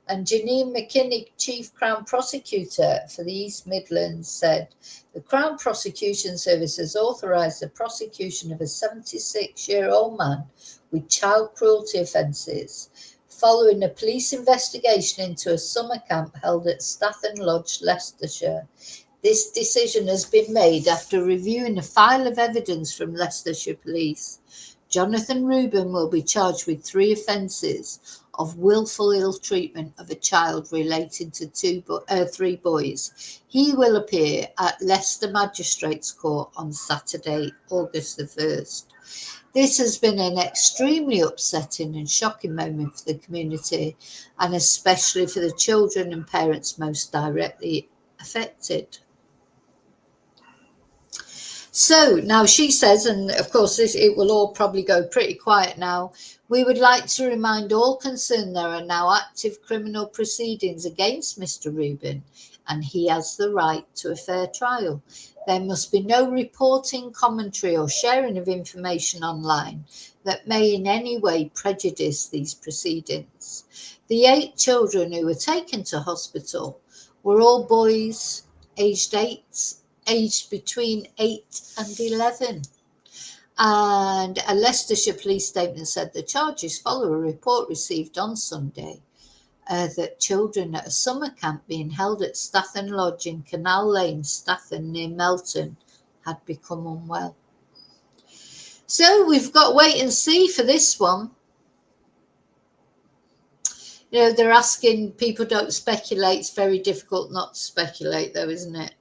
S1: And Janine McKinnick, Chief Crown Prosecutor for the East Midlands, said, the Crown Prosecution Service has authorised the prosecution of a 76-year-old man with child cruelty offences following a police investigation into a summer camp held at Statham Lodge, Leicestershire. This decision has been made after reviewing a file of evidence from Leicestershire Police. Jonathan Rubin will be charged with 3 offences of willful ill treatment of a child relating to 3 boys. He will appear at Leicester Magistrates Court on Saturday, August the 1st. This has been an extremely upsetting and shocking moment for the community, and especially for the children and parents most directly affected. So now she says, and of course it will all probably go pretty quiet now, we would like to remind all concerned there are now active criminal proceedings against Mr. Rubin, and he has the right to a fair trial. There must be no reporting, commentary or sharing of information online that may in any way prejudice these proceedings. The 8 children who were taken to hospital were all boys aged between 8 and 11. And a Leicestershire police statement said the charges follow a report received on Sunday that children at a summer camp being held at Stathen Lodge in Canal Lane, Stathen, near Melton, had become unwell. So we've got to wait and see for this one. You know, they're asking people don't speculate. It's very difficult not to speculate, though, isn't it?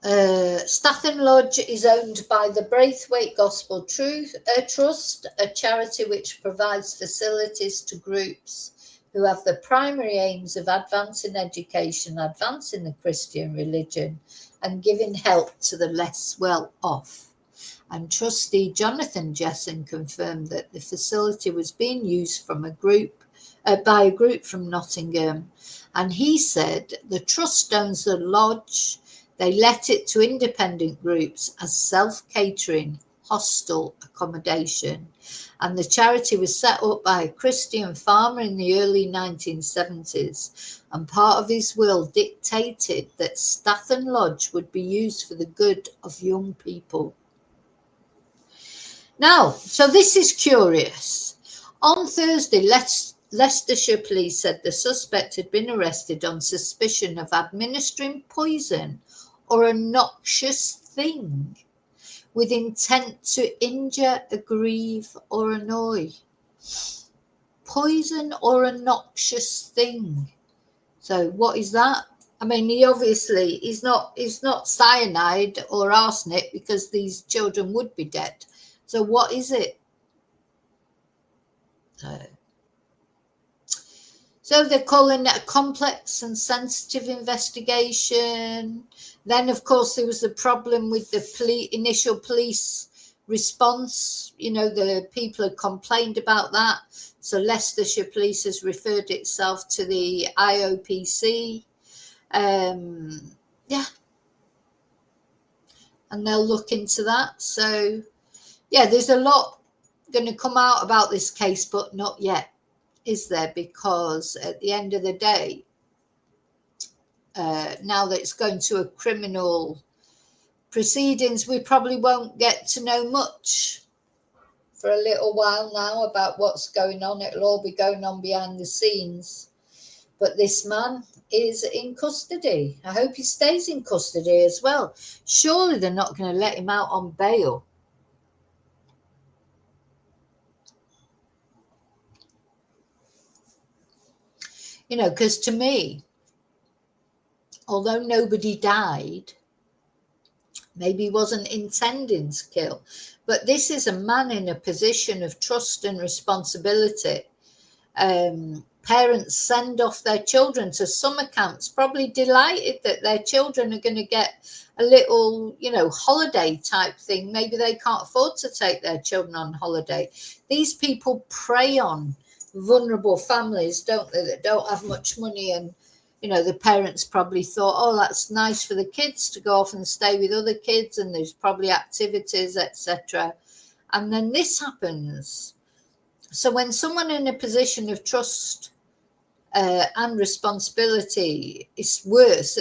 S1: Stathen Lodge is owned by the Braithwaite Gospel Trust, a charity which provides facilities to groups who have the primary aims of advancing education, advancing the Christian religion, and giving help to the less well off. And trustee Jonathan Jesson confirmed that the facility was being used from by a group from Nottingham. And he said the trust owns the lodge. They let it to independent groups as self-catering hostel accommodation. And the charity was set up by a Christian farmer in the early 1970s. And part of his will dictated that Stathen Lodge would be used for the good of young people. Now, so this is curious. On Thursday, Leicestershire police said the suspect had been arrested on suspicion of administering poison or a noxious thing with intent to injure, aggrieve, or annoy. Poison or a noxious thing. So what is that? I mean, he's not cyanide or arsenic, because these children would be dead. So what is it? So they're calling it a complex and sensitive investigation. Then, of course, there was the problem with the initial police response. You know, the people had complained about that. So Leicestershire Police has referred itself to the IOPC. Yeah. And they'll look into that. So, yeah, there's a lot going to come out about this case, but not yet, is there? Because at the end of the day, now that it's going to a criminal proceedings, we probably won't get to know much for a little while now about what's going on. It'll all be going on behind the scenes. But this man is in custody. I hope he stays in custody as well. Surely they're not going to let him out on bail. You know, because to me, although nobody died, maybe he wasn't intending to kill, but this is a man in a position of trust and responsibility. Parents send off their children to summer camps, probably delighted that their children are going to get a little, you know, holiday type thing. Maybe they can't afford to take their children on holiday. These people prey on vulnerable families, don't they, that don't have much money. And, you know, the parents probably thought, oh, that's nice for the kids to go off and stay with other kids, and there's probably activities, etc. And then this happens. So when someone in a position of trust and responsibility, it's worse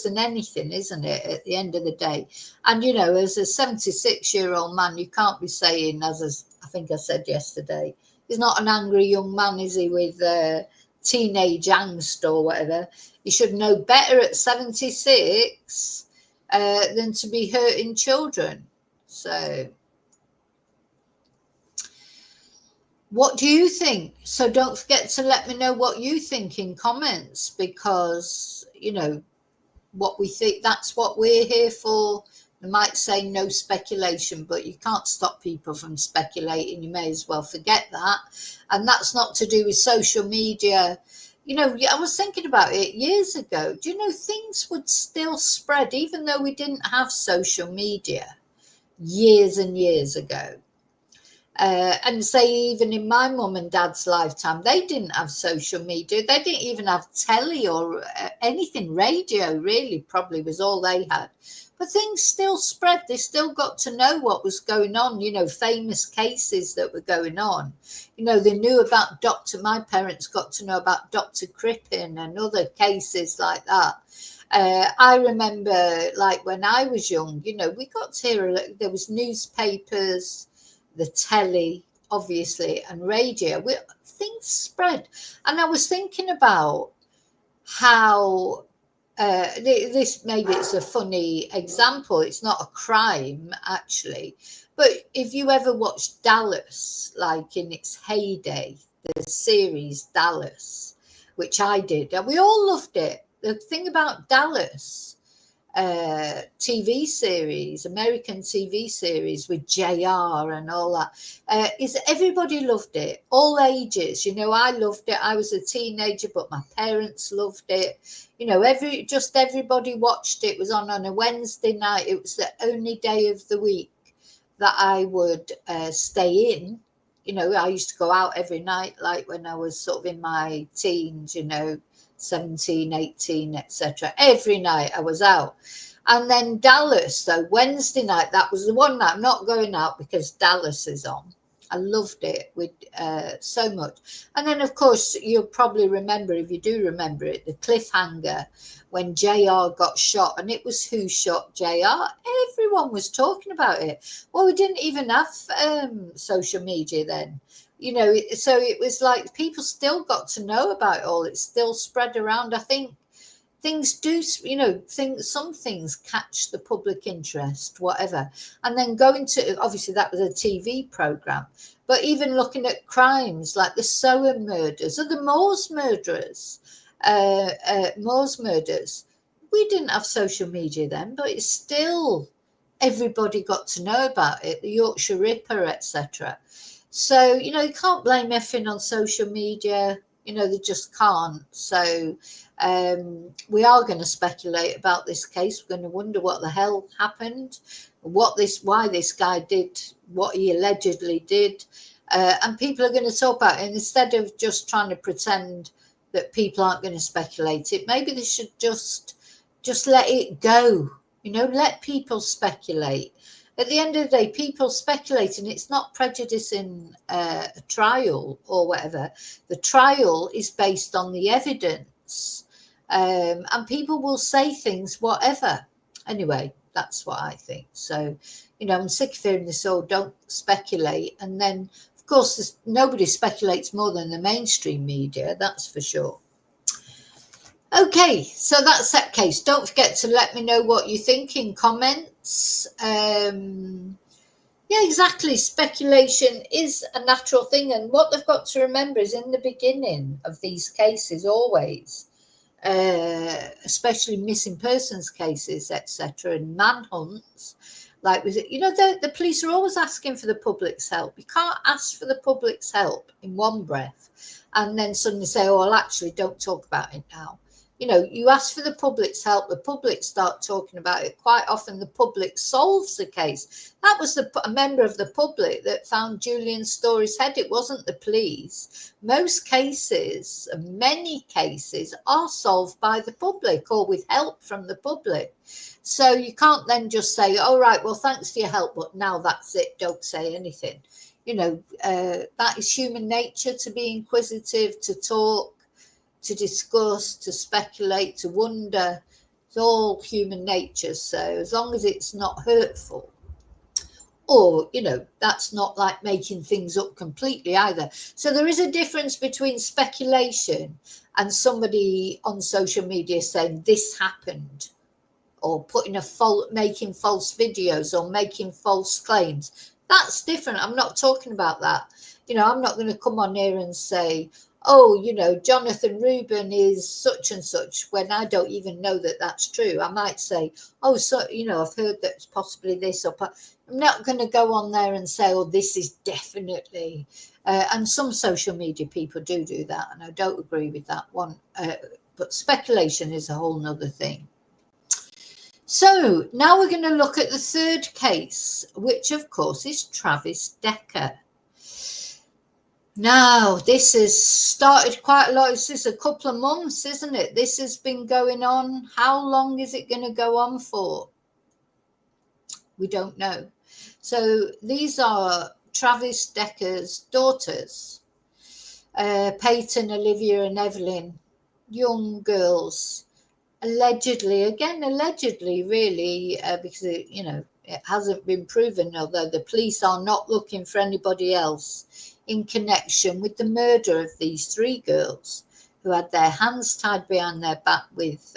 S1: than anything, isn't it, at the end of the day? And, you know, as a 76-year-old man, you can't be saying, as I think I said yesterday, he's not an angry young man, is he, with teenage angst or whatever. He should know better at 76 than to be hurting children. So what do you think? So don't forget to let me know what you think in comments, because, you know, what we think, that's what we're here for. They might say no speculation, but you can't stop people from speculating. You may as well forget that. And that's not to do with social media. You know, I was thinking about it years ago. Do you know, things would still spread even though we didn't have social media years and years ago. And say even in my mum and dad's lifetime, they didn't have social media. They didn't even have telly or anything. Radio really probably was all they had. But things still spread. They still got to know what was going on, you know, famous cases that were going on. You know, they knew about my parents got to know about Dr. Crippen and other cases like that. I remember, like, when I was young, you know, we got to hear, there was newspapers, the telly, obviously, and radio. Things spread. And I was thinking about how this, maybe it's a funny example, it's not a crime actually, but if you ever watched Dallas, like in its heyday, the series Dallas, which I did, and we all loved it. The thing about Dallas TV series, American TV series with JR and all that, is everybody loved it, all ages. You know, I loved it. I was a teenager, but my parents loved it. You know, everybody watched it. It was on a Wednesday night. It was the only day of the week that I would stay in. You know, I used to go out every night, like when I was sort of in my teens, you know, 17, 18, etc. Every night I was out. And then Dallas, though, Wednesday night, that was the one night I'm not going out because Dallas is on. I loved it with so much. And then, of course, you'll probably remember, if you do remember it, the cliffhanger when JR got shot, and it was who shot JR. Everyone was talking about it. Well, we didn't even have social media then. You know, so it was like people still got to know about it all. It's still spread around. I think things do, you know, some things catch the public interest, whatever. And then going to, obviously that was a TV program, but even looking at crimes like the Sower murders or the Moors murderers, we didn't have social media then, but it's still, everybody got to know about it, the Yorkshire Ripper, etc. So, you know, you can't blame everything on social media. You know, they just can't. So we are going to speculate about this case. We're going to wonder what the hell happened, why this guy did what he allegedly did. And people are going to talk about it. And instead of just trying to pretend that people aren't going to speculate it, maybe they should just let it go. You know, let people speculate. At the end of the day, people speculate, and it's not prejudicing a trial or whatever. The trial is based on the evidence, and people will say things, whatever. Anyway, that's what I think. So, you know, I'm sick of hearing this all, don't speculate. And then, of course, nobody speculates more than the mainstream media, that's for sure. Okay, so that's that case. Don't forget to let me know what you think in comments. Yeah, exactly. Speculation is a natural thing. And what they've got to remember is in the beginning of these cases, always, especially missing persons cases, etc., and manhunts, like, you know, the police are always asking for the public's help. You can't ask for the public's help in one breath and then suddenly say, oh, well, actually, don't talk about it now. You know, you ask for the public's help, the public start talking about it. Quite often the public solves the case. That was a member of the public that found Julian Story's head. It wasn't the police. Most cases, many cases, are solved by the public or with help from the public. So you can't then just say, all right, well, thanks for your help, but now that's it, don't say anything. You know, that is human nature, to be inquisitive, to talk, to discuss, to speculate, to wonder. It's all human nature. So as long as it's not hurtful, or, you know, that's not like making things up completely either. So there is a difference between speculation and somebody on social media saying this happened, or making false videos or making false claims. That's different. I'm not talking about that. You know, I'm not going to come on here and say, oh, you know, Jonathan Rubin is such and such, when I don't even know that that's true. I might say, oh, so, you know, I've heard that it's possibly this, or I'm not going to go on there and say, oh, this is definitely. And some social media people do that, and I don't agree with that one. But speculation is a whole nother thing. So now we're going to look at the third case, which, of course, is Travis Decker. Now, this has started quite a lot. This is a couple of months, isn't it? This has been going on. How long is it going to go on for? We don't know. So these are Travis Decker's daughters, Peyton, Olivia and Evelyn, young girls, allegedly really, because, you know, It hasn't been proven, although the police are not looking for anybody else in connection with the murder of these 3 girls who had their hands tied behind their back with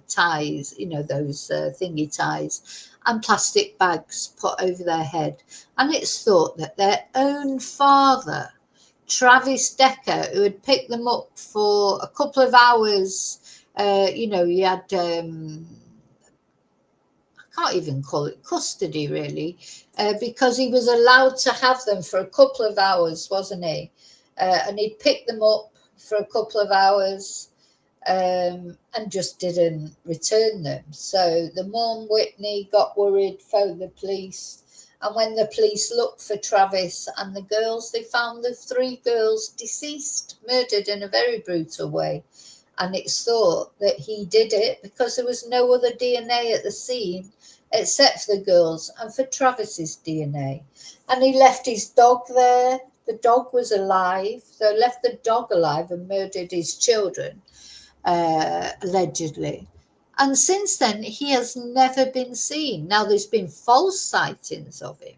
S1: ties, those thingy ties, and plastic bags put over their head. And it's thought that their own father, Travis Decker, who had picked them up for a couple of hours, he had... can't even call it custody really, because he was allowed to have them for a couple of hours, wasn't he? And he'd pick them up for a couple of hours and just didn't return them. So the mum, Whitney, got worried, phoned the police. And when the police looked for Travis and the girls, they found the 3 girls deceased, murdered in a very brutal way. And it's thought that he did it because there was no other DNA at the scene except for the girls and for Travis's DNA. And he left his dog there. The dog was alive. So left the dog alive and murdered his children, allegedly. And since then, he has never been seen. Now, there's been false sightings of him,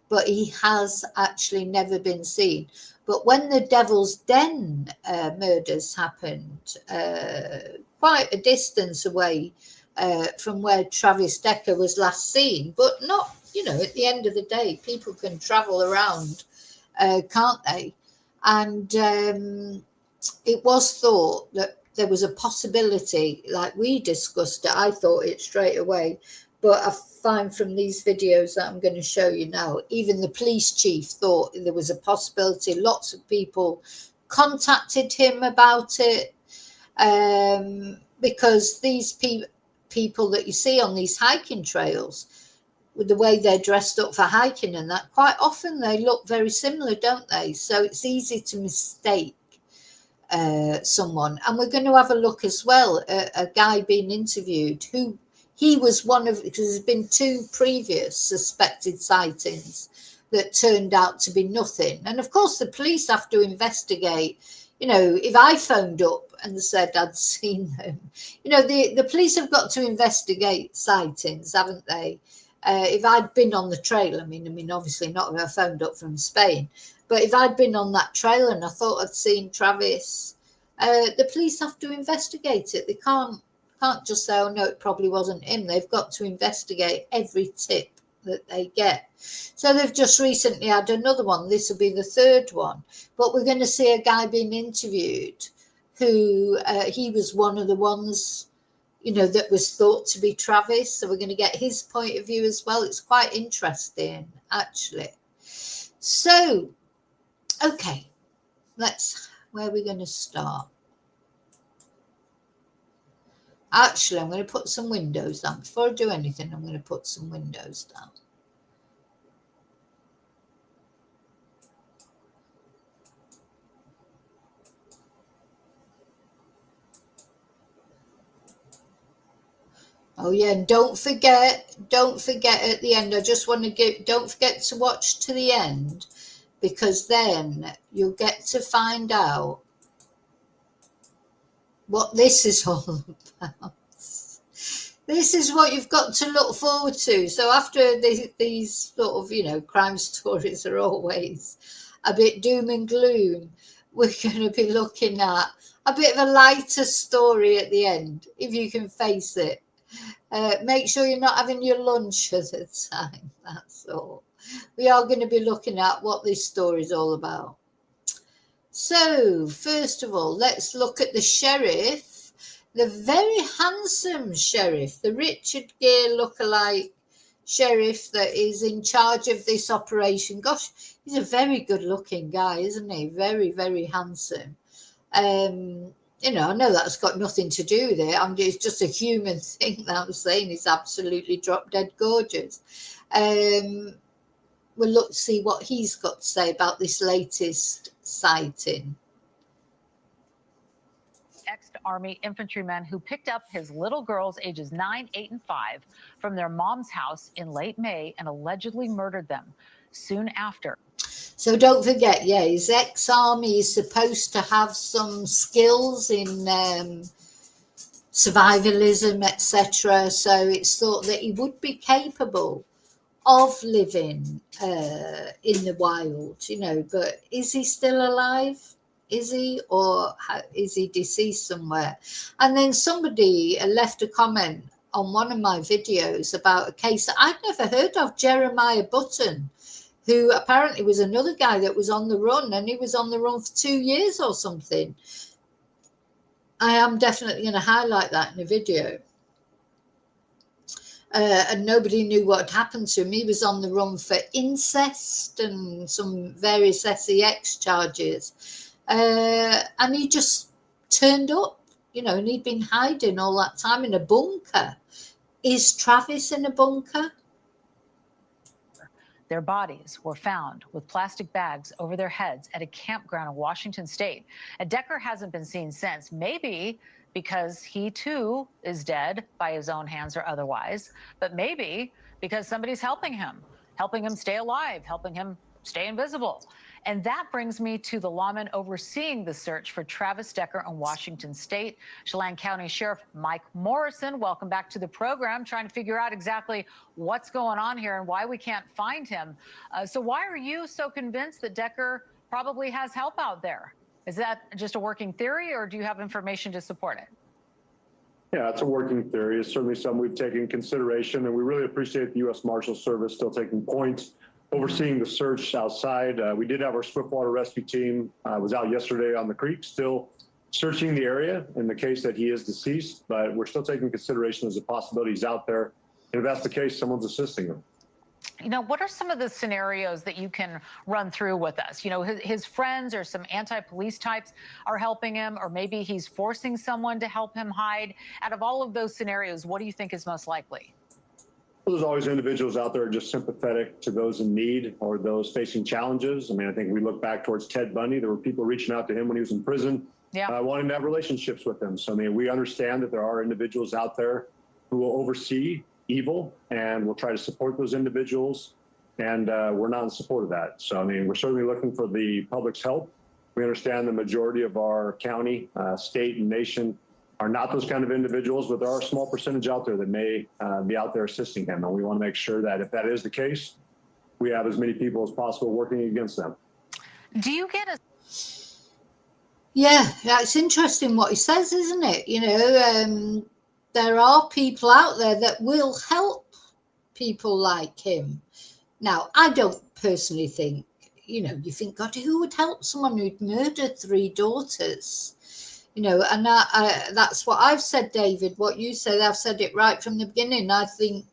S1: but he has actually never been seen. But when the Devil's Den murders happened, quite a distance away from where Travis Decker was last seen, but not, at the end of the day, people can travel around, can't they? And it was thought that there was a possibility, like we discussed it, I thought it straight away, but I find from these videos that I'm going to show you now, even the police chief thought there was a possibility. Lots of people contacted him about it, because these people that you see on these hiking trails, with the way they're dressed up for hiking and that, quite often they look very similar, don't they? So it's easy to mistake someone. And we're going to have a look as well at a guy being interviewed who he was one of, because there's been 2 previous suspected sightings that turned out to be nothing. And of course, the police have to investigate. If I phoned up and said I'd seen them, the police have got to investigate sightings, haven't they? If I'd been on the trail, I mean, obviously not if I phoned up from Spain, but if I'd been on that trail and I thought I'd seen Travis, the police have to investigate it. They can't just say, oh no, it probably wasn't him. They've got to investigate every tip that they get. So they've just recently had another one. This will be the 3rd one, but we're going to see a guy being interviewed who he was one of the ones, that was thought to be Travis. So we're going to get his point of view as well. It's quite interesting, actually. So, okay, where are we going to start? Actually, I'm going to put some windows down. Before I do anything, I'm going to put some windows down. Oh yeah, and don't forget at the end, I just want to don't forget to watch to the end, because then you'll get to find out what this is all about. This is what you've got to look forward to. So after these sort of, crime stories are always a bit doom and gloom, we're going to be looking at a bit of a lighter story at the end, if you can face it. Make sure you're not having your lunch at the time, that's all. We are going to be looking at what this story is all about. So, first of all, let's look at the sheriff, the very handsome sheriff, the Richard Gere lookalike sheriff that is in charge of this operation. Gosh, he's a very good looking guy, isn't he? Very, very handsome. I know that's got nothing to do with it. It's just a human thing that I'm saying. He's absolutely drop dead gorgeous. We'll look to see what he's got to say about this latest sighting.
S5: Ex-Army infantryman who picked up his little girls ages 9, 8, and 5 from their mom's house in late May and allegedly murdered them soon after.
S1: So don't forget, he's ex-army. He's supposed to have some skills in survivalism, etc. So it's thought that he would be capable of living in the wild, but is he still alive? Is he, or is he deceased somewhere? And then somebody left a comment on one of my videos about a case that I'd never heard of, Jeremiah Button, who apparently was another guy that was on the run, and he was on the run for 2 years or something. I am definitely going to highlight that in a video. And nobody knew what had happened to him. He was on the run for incest and some various sex charges. And he just turned up, and he'd been hiding all that time in a bunker. Is Travis in a bunker?
S5: Their bodies were found with plastic bags over their heads at a campground in Washington State. And Decker hasn't been seen since, maybe because he too is dead by his own hands or otherwise, but maybe because somebody's helping him stay alive, helping him stay invisible. And that brings me to the lawman overseeing the search for Travis Decker in Washington State, Chelan County Sheriff Mike Morrison. Welcome back to the program, trying to figure out exactly what's going on here and why we can't find him. So why are you so convinced that Decker probably has help out there? Is that just a working theory, or do you have information to support it?
S6: Yeah, it's a working theory. It's certainly something we've taken into consideration, and we really appreciate the U.S. Marshal Service still taking point, overseeing the search outside. We did have our swiftwater rescue team was out yesterday on the creek, still searching the area in the case that he is deceased, but we're still taking consideration as a possibility he's out there. And if that's the case, someone's assisting him.
S5: What are some of the scenarios that you can run through with us? His friends or some anti-police types are helping him, or maybe he's forcing someone to help him hide. Out of all of those scenarios, what do you think is most likely?
S6: Well, there's always individuals out there just sympathetic to those in need or those facing challenges. I think we look back towards Ted Bundy. There were people reaching out to him when he was in prison, wanting to have relationships with him. So, we understand that there are individuals out there who will oversee evil, and we'll try to support those individuals, and we're not in support of that. So, we're certainly looking for the public's help. We understand the majority of our county, state, and nation are not those kind of individuals, but there are a small percentage out there that may be out there assisting him, and we want to make sure that if that is the case, we have as many people as possible working against them.
S5: Do you get a...
S1: Yeah, that's interesting what he says, isn't it? There are people out there that will help people like him. Now, I don't personally think, you think, God, who would help someone who'd murdered 3 daughters? And that's what I've said, David. What you said, I've said it right from the beginning. I think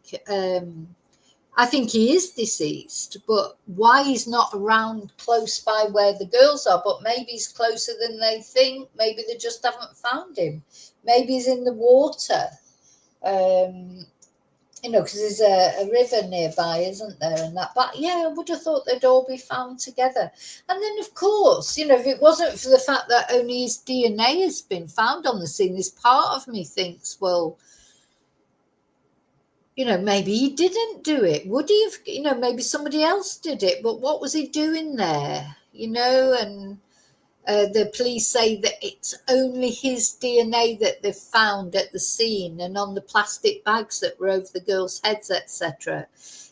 S1: he is deceased, but why he's not around close by where the girls are, but maybe he's closer than they think. Maybe they just haven't found him. Maybe he's in the water, because there's a river nearby, isn't there? And that, but yeah, I would have thought they'd all be found together. And then, of course, if it wasn't for the fact that only his DNA has been found on the scene, this part of me thinks, well, maybe he didn't do it. Would he have, maybe somebody else did it, but what was he doing there? And the police say that it's only his DNA that they've found at the scene and on the plastic bags that were over the girls' heads, etc.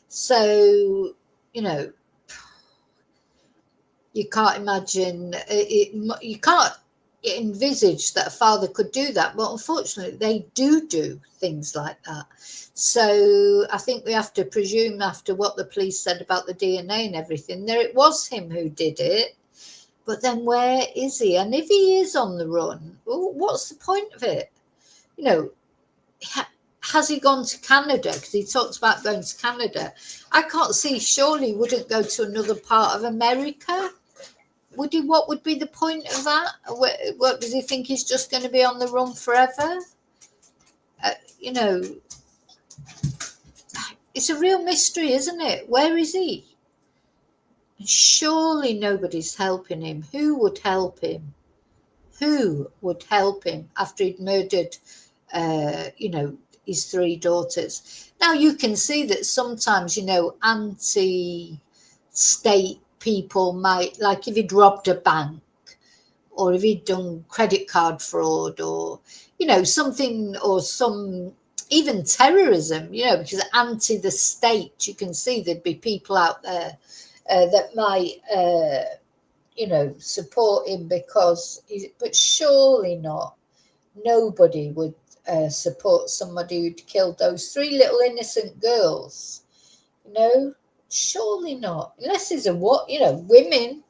S1: So, you can't imagine it. You can't envisage that a father could do that, but unfortunately they do things like that. So I think we have to presume, after what the police said about the DNA and everything, that it was him who did it. But then where is he? And if he is on the run, what's the point of it? Has he gone to Canada? Because he talks about going to Canada. I can't see, surely he wouldn't go to another part of America. Would he? What would be the point of that? What does he think he's just going to be on the run forever? It's a real mystery, isn't it? Where is he? Surely nobody's helping him. Who would help him? Who would help him after he'd murdered, his 3 daughters? Now, you can see that sometimes, anti-state people might, like if he'd robbed a bank, or if he'd done credit card fraud, or, something, or some even terrorism, you know, because anti the state, you can see there'd be people out there that might, you know, support him because, but surely not. Nobody would support somebody who'd killed those 3 little innocent girls. You know, surely not. Unless there's a what, you know, women.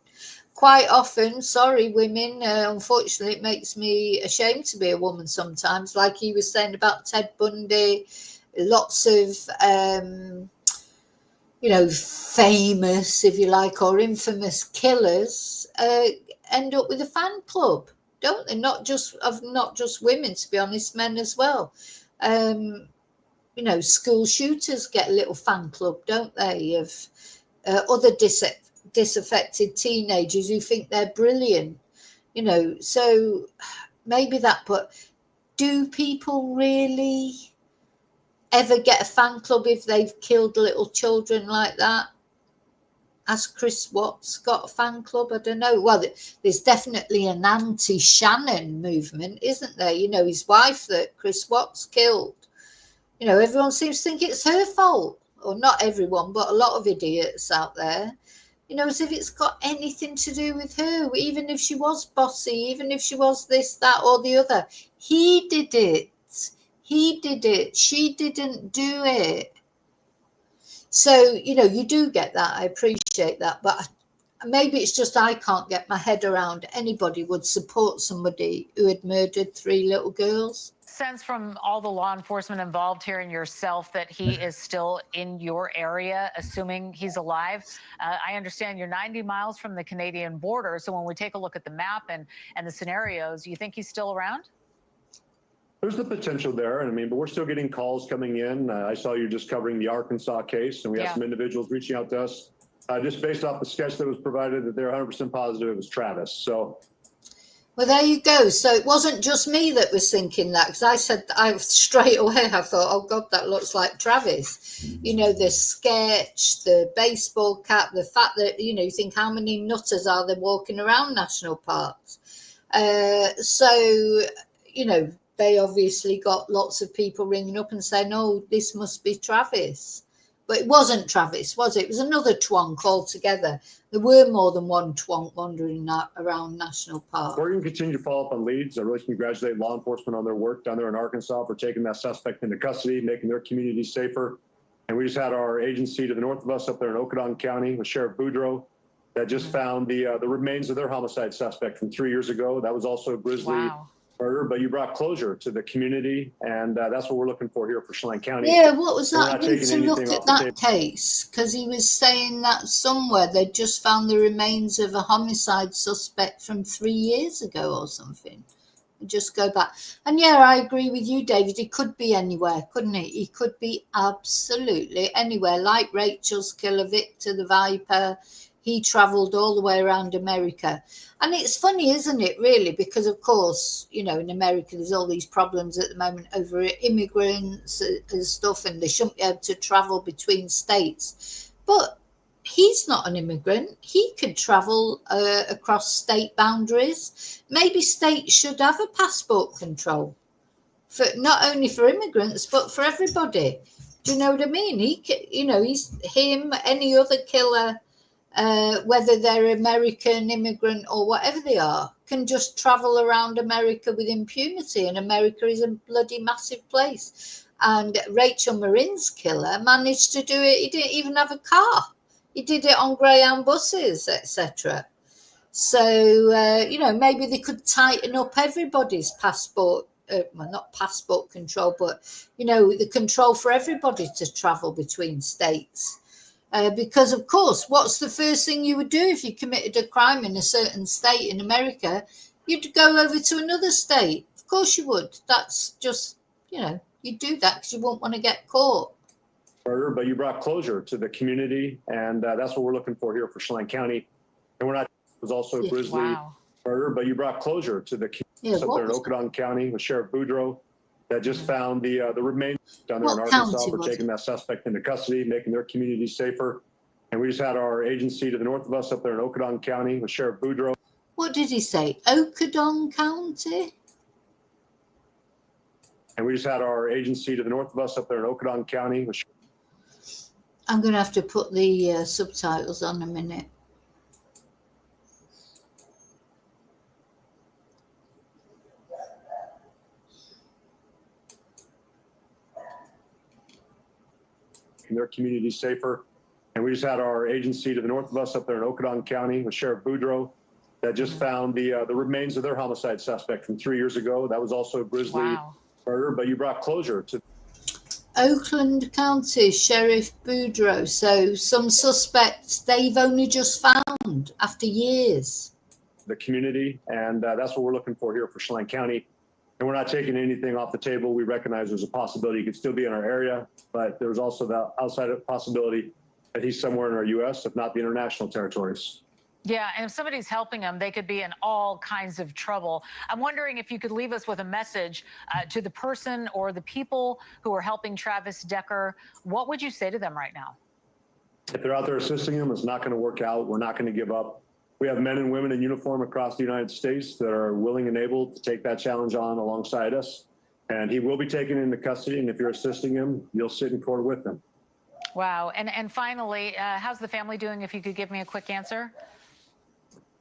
S1: Quite often, sorry, women, unfortunately, it makes me ashamed to be a woman sometimes. Like he was saying about Ted Bundy, lots of, you know, famous, if you like, or infamous killers end up with a fan club, don't they? Not just women, to be honest, men as well. You know, school shooters get a little fan club, don't they, of other disaffected teenagers who think they're brilliant, you know. So maybe that, but do people really ever get a fan club if they've killed little children like that? Has Chris Watts got a fan club? I don't know. Well, there's definitely an anti-Shannon movement, isn't there? You know, his wife that Chris Watts killed. You know, everyone seems to think it's her fault. Or not everyone, but a lot of idiots out there. You know, as if it's got anything to do with her, even if she was bossy, even if she was this, that, or the other. He did it. He did it. She didn't do it. So, you know, you do get that. I appreciate that. But maybe it's just I can't get my head around anybody would support somebody who had murdered 3 little girls.
S5: Sense from all the law enforcement involved here and yourself that he is still in your area, assuming he's alive. I understand you're 90 miles from the Canadian border. So when we take a look at the map and the scenarios, you think he's still around?
S6: There's the potential there. I mean, but we're still getting calls coming in. I saw you just covering the Arkansas case, and we have some individuals reaching out to us just based off the sketch that was provided that they're 100% positive it was Travis. So.
S1: Well, there you go. So it wasn't just me that was thinking that, because I said, straight away, I thought, oh, God, that looks like Travis. You know, the sketch, the baseball cap, the fact that, you know, you think how many nutters are there walking around national parks? So, you know, they obviously got lots of people ringing up and saying, oh, this must be Travis. But it wasn't Travis, was it? It was another twonk altogether. There were more than one twonk wandering around National Park.
S6: We're going to continue to follow up on leads. I really congratulate law enforcement on their work down there in Arkansas for taking that suspect into custody, making their community safer. And we just had our agency to the north of us up there in Okanagan County with Sheriff Boudreaux that just found the remains of their homicide suspect from 3 years ago. That was also a grisly murder, but you brought closure to the community, and that's what we're looking for here for Chelan County.
S1: Yeah, what was that? I need to look at that case, because he was saying that somewhere they just found the remains of a homicide suspect from 3 years ago or something. Just go back. And yeah, I agree with you, David. He could be anywhere, couldn't he? He could be absolutely anywhere, like Rachel's killer, Victor the Viper. He travelled all the way around America. And it's funny, isn't it, really? Because, of course, you know, in America, there's all these problems at the moment over immigrants and stuff, and they shouldn't be able to travel between states. But he's not an immigrant. He could travel across state boundaries. Maybe states should have a passport control, for not only for immigrants, but for everybody. Do you know what I mean? You know, he's him, any other killer, whether they're American, immigrant, or whatever they are, can just travel around America with impunity. And America is a bloody massive place. And Rachel Marin's killer managed to do it. He didn't even have a car. He did it on Greyhound buses, etc. So, you know, maybe they could tighten up everybody's passport. Well, not passport control, but, you know, the control for everybody to travel between states. Because, of course, what's the first thing you would do if you committed a crime in a certain state in America? You'd go over to another state. Of course you would. That's just, you know, you'd do that because you won't want to get caught.
S6: Murder, but you brought closure to the community, and that's what we're looking for here for Chelan County. And we're not, it was also a grisly murder, but you brought closure to the community up there in Okanagan County with Sheriff Boudreaux that just found the remains down there in Arkansas for taking that suspect into custody, making their community safer. And we just had our agency to the north of us up there in Okanagan County with Sheriff Boudreaux.
S1: What did he say? Okanagan County?
S6: And we just had our agency to the north of us up there in Okanagan County.
S1: I'm going to have to put the subtitles on a minute.
S6: Their community safer. And we just had our agency to the north of us up there in Okanagan County with Sheriff Boudreaux that just found the remains of their homicide suspect from 3 years ago. That was also a grisly murder, but you brought closure to
S1: Oakland County Sheriff Boudreaux. So some suspects they've only just found after years.
S6: The community, and that's what we're looking for here for Chelan County. And we're not taking anything off the table. We recognize there's a possibility he could still be in our area, but there's also the outside possibility that he's somewhere in our U.S., if not the international territories.
S5: Yeah, and if somebody's helping them, they could be in all kinds of trouble. I'm wondering if you could leave us with a message to the person or the people who are helping Travis Decker. What would you say to them right now?
S6: If they're out there assisting him, it's not going to work out. We're not going to give up. We have men and women in uniform across the United States that are willing and able to take that challenge on alongside us. And he will be taken into custody. And if you're assisting him, you'll sit in court with him.
S5: Wow. And finally, how's the family doing? If you could give me a quick answer.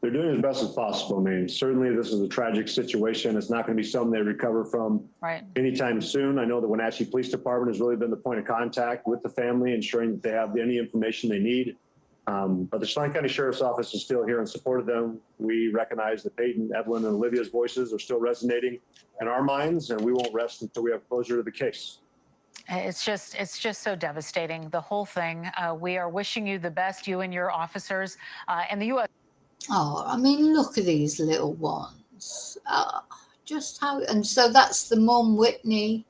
S6: They're doing as best as possible. I mean, certainly this is a tragic situation. It's not going to be something they recover from anytime soon. I know the Wenatchee Police Department has really been the point of contact with the family, ensuring that they have any information they need. But the Chelan County Sheriff's Office is still here in support of them. We recognize that Peyton, Evelyn, and Olivia's voices are still resonating in our minds, and we won't rest until we have closure to the case.
S5: It's just so devastating, the whole thing. We are wishing you the best, you and your officers, and the U.S.
S1: Oh, I mean, look at these little ones. Just how, and so that's the mum, Whitney.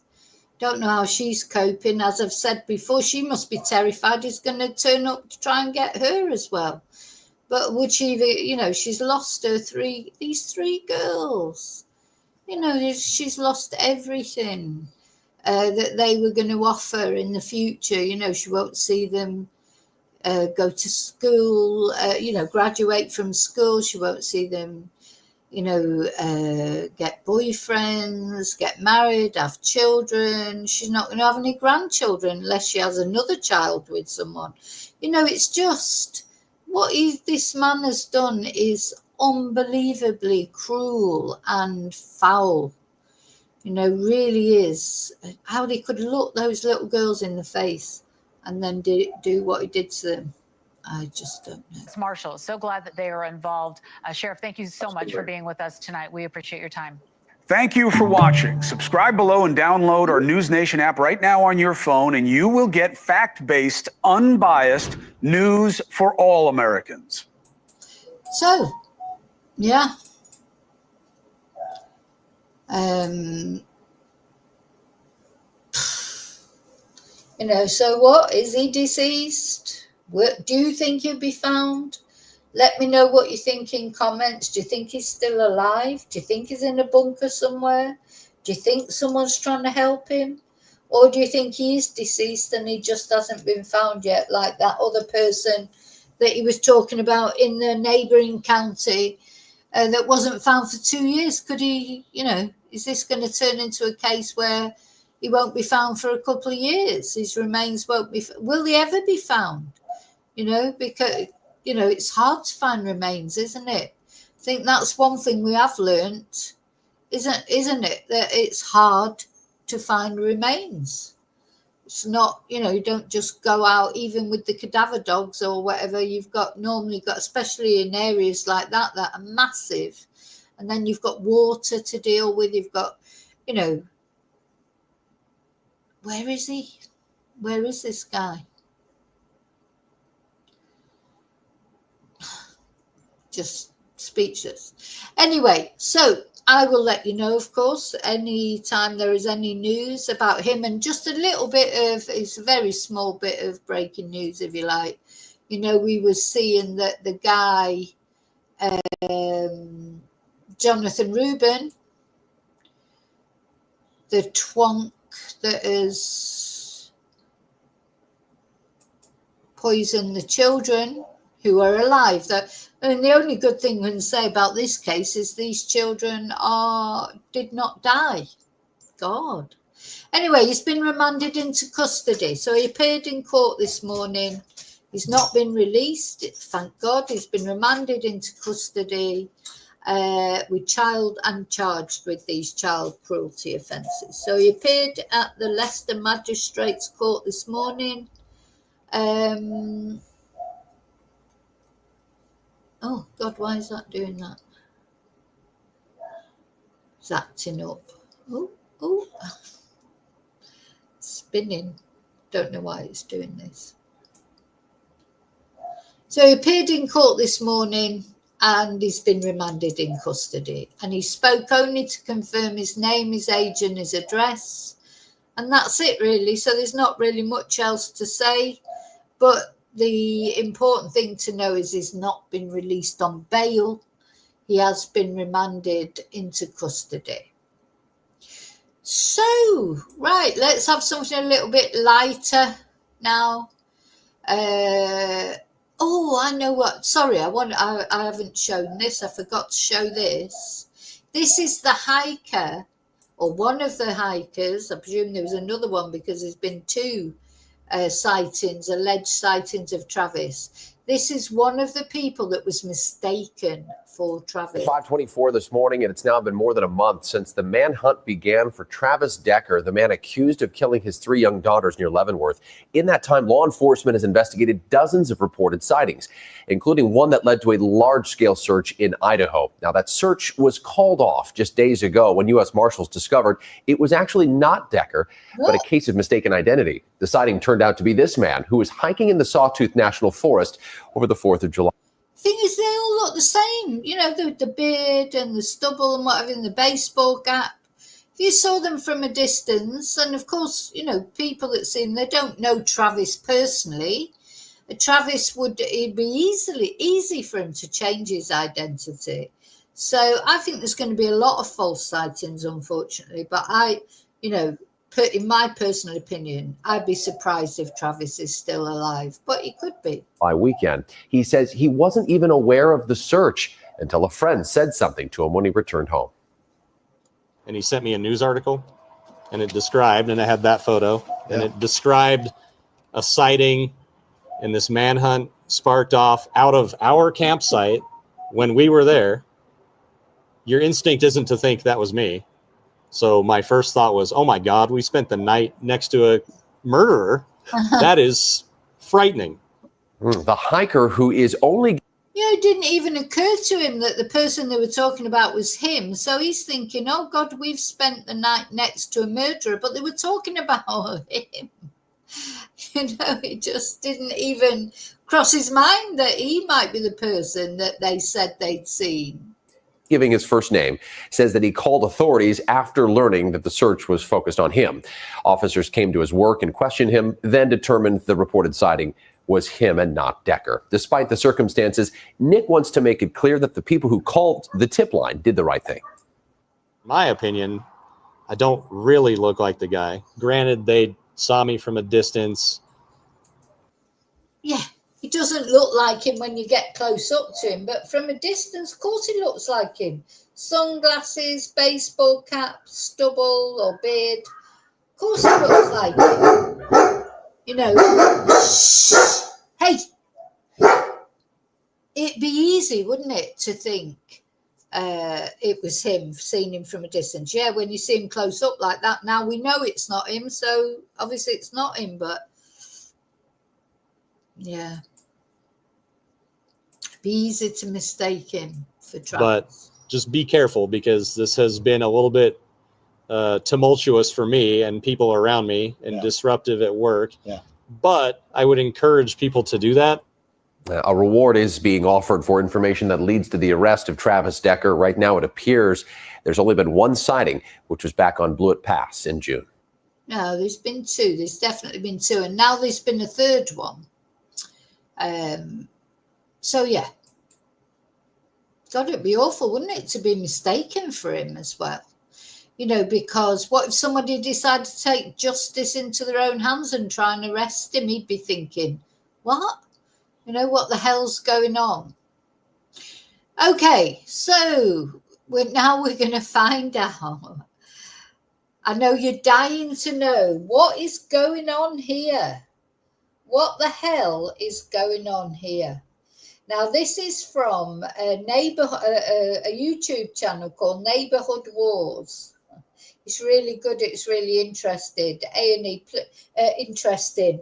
S1: Don't know how she's coping. As I've said before, she must be terrified he's going to turn up to try and get her as well. But would she, you know, she's lost these three girls. You know, she's lost everything that they were going to offer in the future. You know, she won't see them go to school, you know, graduate from school. She won't see them, you know, get boyfriends, get married, have children. She's not going to have any grandchildren unless she has another child with someone. You know, it's just what this man has done is unbelievably cruel and foul. You know, really is. How they could look those little girls in the face and then do what he did to them. I just don't know.
S5: Marshall, so glad that they are involved. Sheriff, thank you so much for being with us tonight. We appreciate your time.
S7: Thank you for watching. Subscribe below and download our News Nation app right now on your phone, and you will get fact-based, unbiased news for all Americans.
S1: So, yeah. You know, so what? Is he deceased? Do you think he'll be found? Let me know what you think in comments. Do you think he's still alive? Do you think he's in a bunker somewhere? Do you think someone's trying to help him? Or do you think he is deceased and he just hasn't been found yet, like that other person that he was talking about in the neighbouring county that wasn't found for 2 years? Could he, you know, is this going to turn into a case where he won't be found for a couple of years? His remains won't be, will they ever be found? You know, because, you know, it's hard to find remains, isn't it? I think that's one thing we have learnt, isn't it? That it's hard to find remains. It's not, you know, you don't just go out, even with the cadaver dogs or whatever you've got, normally got, especially in areas like that are massive. And then you've got water to deal with. You've got, you know, where is he? Where is this guy? Just speechless. Anyway, so I will let you know, of course, anytime there is any news about him, and just a little bit of, it's a very small bit of breaking news, if you like. You know, we were seeing that the guy, Jonathan Rubin, the twonk that has poisoned the children who are alive. I mean, the only good thing we can say about this case is these children did not die. God. Anyway, he's been remanded into custody. So he appeared in court this morning. He's not been released. Thank God. He's been remanded into custody with child and charged with these child cruelty offences. So he appeared at the Leicester Magistrates Court this morning. Oh, God, why is that doing that? It's acting up. Oh, spinning. Don't know why it's doing this. So he appeared in court this morning and he's been remanded in custody. And he spoke only to confirm his name, his age and his address. And that's it, really. So there's not really much else to say. But the important thing to know is he's not been released on bail. He has been remanded into custody. So, right, let's have something a little bit lighter now. Oh, I know what. Sorry, I haven't shown this. I forgot to show this. This is the hiker, or one of the hikers. I presume there was another one because there's been two sightings, alleged sightings of Travis. This is one of the people that was mistaken for Travis.
S8: 5:24 this morning, and it's now been more than a month since the manhunt began for Travis Decker, the man accused of killing his 3 young daughters near Leavenworth. In that time, law enforcement has investigated dozens of reported sightings, including one that led to a large-scale search in Idaho. Now, that search was called off just days ago when U.S. Marshals discovered it was actually not Decker, but a case of mistaken identity. The sighting turned out to be this man who was hiking in the Sawtooth National Forest over the 4th of July.
S1: Thing is, they all look the same, you know, the beard and the stubble and whatever in the baseball cap. If you saw them from a distance, and of course, you know, people that see them, they don't know Travis personally. Travis it'd be easy for him to change his identity. So I think there's going to be a lot of false sightings, unfortunately. But in my personal opinion, I'd be surprised if Travis is still alive, but he could be.
S8: By weekend, he says he wasn't even aware of the search until a friend said something to him when he returned home.
S9: And he sent me a news article, and it described, and I had that photo, and it described a sighting, and this manhunt sparked off out of our campsite when we were there. Your instinct isn't to think that was me. So my first thought was, oh my God, we spent the night next to a murderer. That is frightening.
S8: The hiker, who is only...
S1: It didn't even occur to him that the person they were talking about was him. So he's thinking, oh God, we've spent the night next to a murderer, but they were talking about him. It just didn't even cross his mind that he might be the person that they said they'd seen.
S8: Giving his first name, says that he called authorities after learning that the search was focused on him. Officers came to his work and questioned him, then determined the reported sighting was him and not Decker. Despite the circumstances, Nick wants to make it clear that the people who called the tip line did the right thing.
S9: My opinion, I don't really look like the guy. Granted, they saw me from a distance.
S1: Yeah. He doesn't look like him when you get close up to him, but from a distance, of course he looks like him. Sunglasses, baseball cap, stubble or beard. Of course he looks like him. Hey! It'd be easy, wouldn't it, to think it was him, seeing him from a distance. Yeah, when you see him close up like that, now we know it's not him, so obviously it's not him, but yeah. Be easy to mistake him for Travis.
S9: But just be careful, because this has been a little bit tumultuous for me and people around me and disruptive at work. Yeah. But I would encourage people to do that.
S8: A reward is being offered for information that leads to the arrest of Travis Decker. Right now, it appears there's only been one sighting, which was back on Blewett Pass in June.
S1: No, there's been 2. There's definitely been 2. And now there's been a 3rd one. So, yeah. God, it'd be awful, wouldn't it, to be mistaken for him as well? Because what if somebody decided to take justice into their own hands and try and arrest him? He'd be thinking, what? What the hell's going on? Okay, so we're going to find out I know you're dying to know what is going on here. What the hell is going on here? Now, this is from a YouTube channel called Neighborhood Wars. It's really good. It's really interesting. Interesting.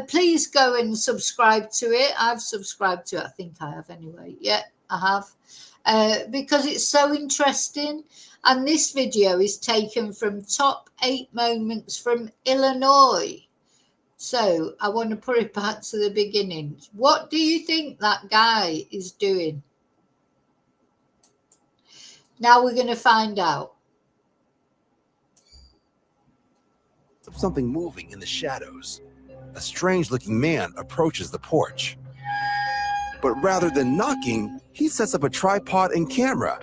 S1: Please go and subscribe to it. I've subscribed to it. I think I have anyway. Yeah, I have. Because it's so interesting. And this video is taken from Top 8 Moments from Illinois. So I want to put it back to the beginning. What do you think that guy is doing? Now we're going to find out.
S10: Something moving in the shadows. A strange-looking man approaches the porch. But rather than knocking, he sets up a tripod and camera.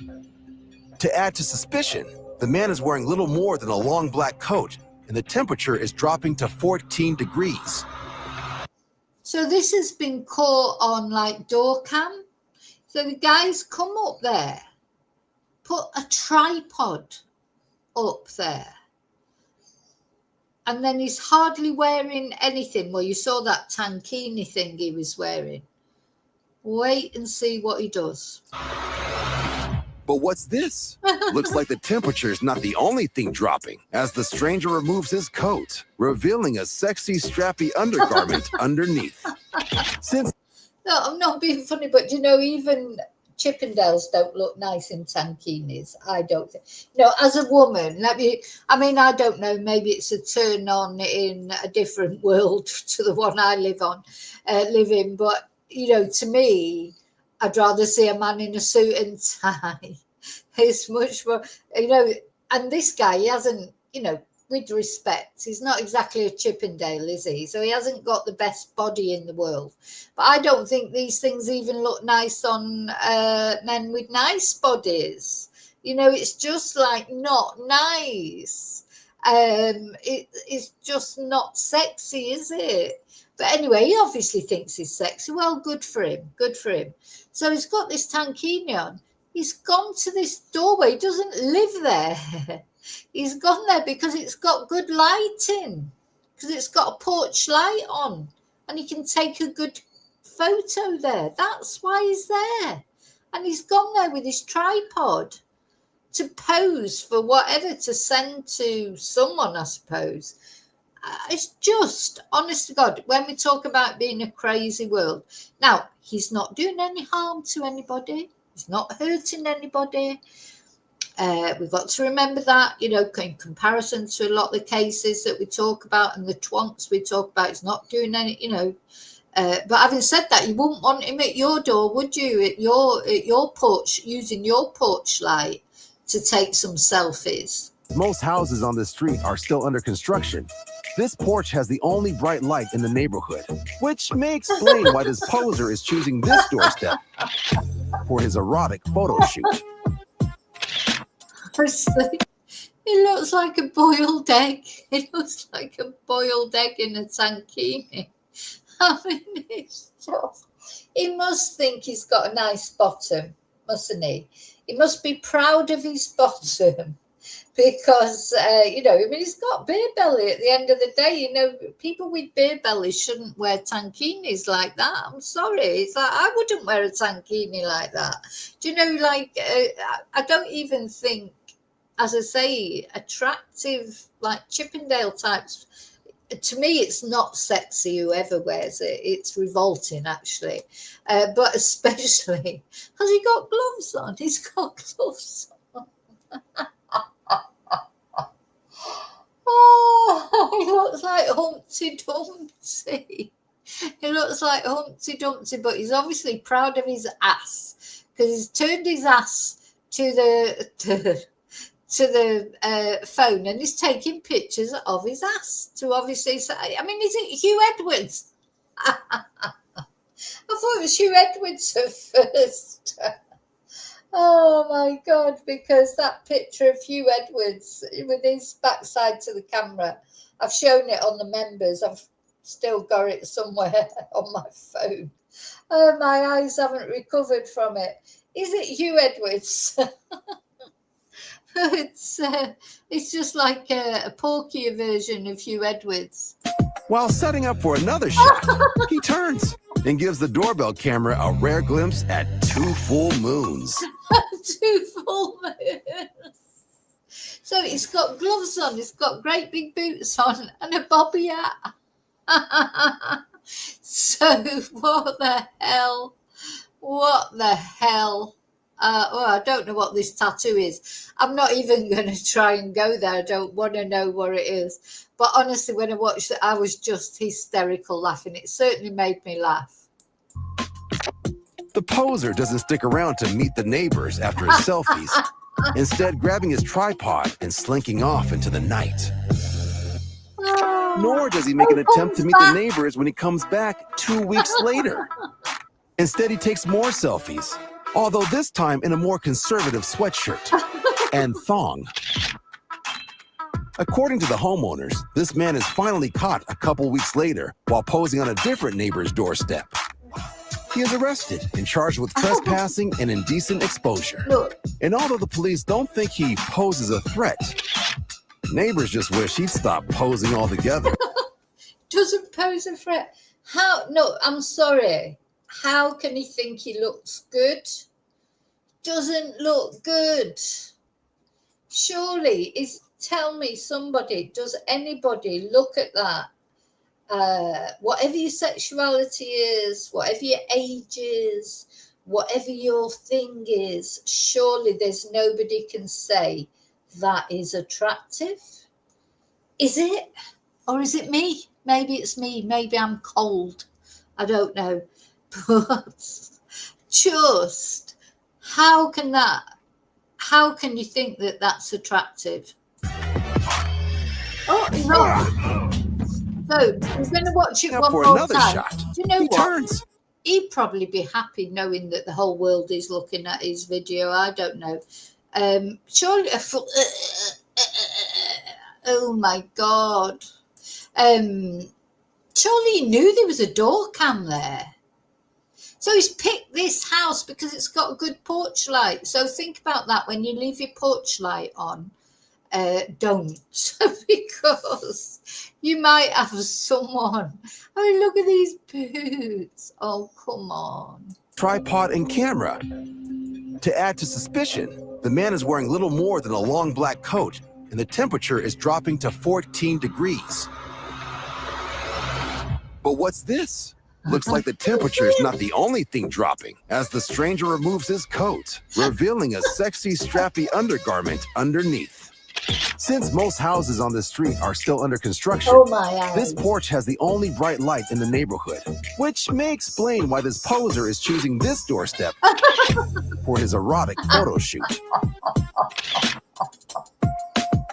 S10: To add to suspicion, the man is wearing little more than a long black coat, and the temperature is dropping to 14 degrees.
S1: So this has been caught on like door cam. So the guy's come up there, put a tripod up there. And then he's hardly wearing anything. Well, you saw that tankini thing he was wearing. Wait and see what he does.
S10: But what's this? Looks like the temperature is not the only thing dropping, as the stranger removes his coat, revealing a sexy, strappy undergarment underneath.
S1: No, I'm not being funny, but you know, even Chippendales don't look nice in tankinis. I don't think. No, as a woman, I don't know, maybe it's a turn on in a different world to the one I live in, but you know, to me, I'd rather see a man in a suit and tie. It's much more, you know, and this guy, he hasn't, you know, with respect, he's not exactly a Chippendale, is he? So he hasn't got the best body in the world. But I don't think these things even look nice on men with nice bodies. You know, it's just like not nice. It's just not sexy, is it? But anyway, he obviously thinks he's sexy. Well, good for him. Good for him. So he's got this tankini on. He's gone to this doorway. He doesn't live there. He's gone there because it's got good lighting, because it's got a porch light on, and he can take a good photo there. That's why he's there. And he's gone there with his tripod to pose for whatever to send to someone, I suppose. It's just, honest to God, when we talk about being a crazy world. Now, he's not doing any harm to anybody. He's not hurting anybody. We've got to remember that, you know, in comparison to a lot of the cases that we talk about and the twonks we talk about, he's not doing any, you know. But having said that, you wouldn't want him at your door, would you? At your porch, using your porch light to take some selfies.
S10: Most houses on this street are still under construction. This porch has the only bright light in the neighborhood, which may explain why this poser is choosing this doorstep for his erotic photo shoot.
S1: It looks like a boiled egg. It looks like a boiled egg in a tankini. I mean, it's just... He must think he's got a nice bottom, mustn't he? He must be proud of his bottom. Because, you know, I mean, he's got beer belly at the end of the day. You know, people with beer belly shouldn't wear tankinis like that. I'm sorry. It's like, I wouldn't wear a tankini like that. Do you know, like, I don't even think, as I say, attractive, like Chippendale types. To me, it's not sexy, whoever wears it. It's revolting, actually. But especially, has he got gloves on? He's got gloves on. Oh, he looks like Humpty Dumpty. He looks like Humpty Dumpty, but he's obviously proud of his ass because he's turned his ass to the phone and he's taking pictures of his ass to obviously say, I mean, is it Hugh Edwards? I thought it was Hugh Edwards at first. Oh my God, because that picture of Hugh Edwards with his backside to the camera, I've shown it on the members. I've still got it somewhere on my phone. My eyes haven't recovered from it. Is it Hugh Edwards? It's just like a porkier version of Hugh Edwards.
S10: While setting up for another shot, he turns and gives the doorbell camera a rare glimpse at 2 full moons.
S1: 2 full moons. So he's got gloves on, he's got great big boots on, and a bobby hat. So what the hell? What the hell? Well, I don't know what this tattoo is. I'm not even going to try and go there. I don't want to know what it is. But honestly, when I watched it, I was just hysterical laughing. It certainly made me laugh.
S10: The poser doesn't stick around to meet the neighbors after his selfies, instead grabbing his tripod and slinking off into the night. Nor does he make an attempt to meet the neighbors when he comes back 2 weeks later. Instead, he takes more selfies, although this time in a more conservative sweatshirt and thong. According to the homeowners, this man is finally caught a couple weeks later while posing on a different neighbor's doorstep. He is arrested and charged with trespassing and indecent exposure. And although the police don't think he poses a threat, neighbors just wish he'd stop posing altogether.
S1: Doesn't pose a threat. How? No, I'm sorry. How can he think he looks good? Doesn't look good. Surely, tell me somebody, does anybody look at that? Whatever your sexuality is, whatever your age is, whatever your thing is, surely there's nobody can say that is attractive. Is it? Or is it me? Maybe it's me. Maybe I'm cold. I don't know. But just how can you think that that's attractive? Oh, no. So we're going to watch it one more time.
S10: Shot.
S1: Do you know
S10: he
S1: what?
S10: Turns.
S1: He'd probably be happy knowing that the whole world is looking at his video. I don't know. Surely, oh my God. Surely he knew there was a door cam there. So he's picked this house because it's got a good porch light. So think about that when you leave your porch light on. Don't, because you might have someone. I mean, look at these boots. Oh, come on.
S10: Tripod and camera. To add to suspicion, the man is wearing little more than a long black coat, and the temperature is dropping to 14 degrees. But what's this? Looks like the temperature is not the only thing dropping, as the stranger removes his coat, revealing a sexy, strappy undergarment underneath. Since most houses on the street are still under construction, this porch has the only bright light in the neighborhood, which may explain why this poser is choosing this doorstep for his erotic photo shoot.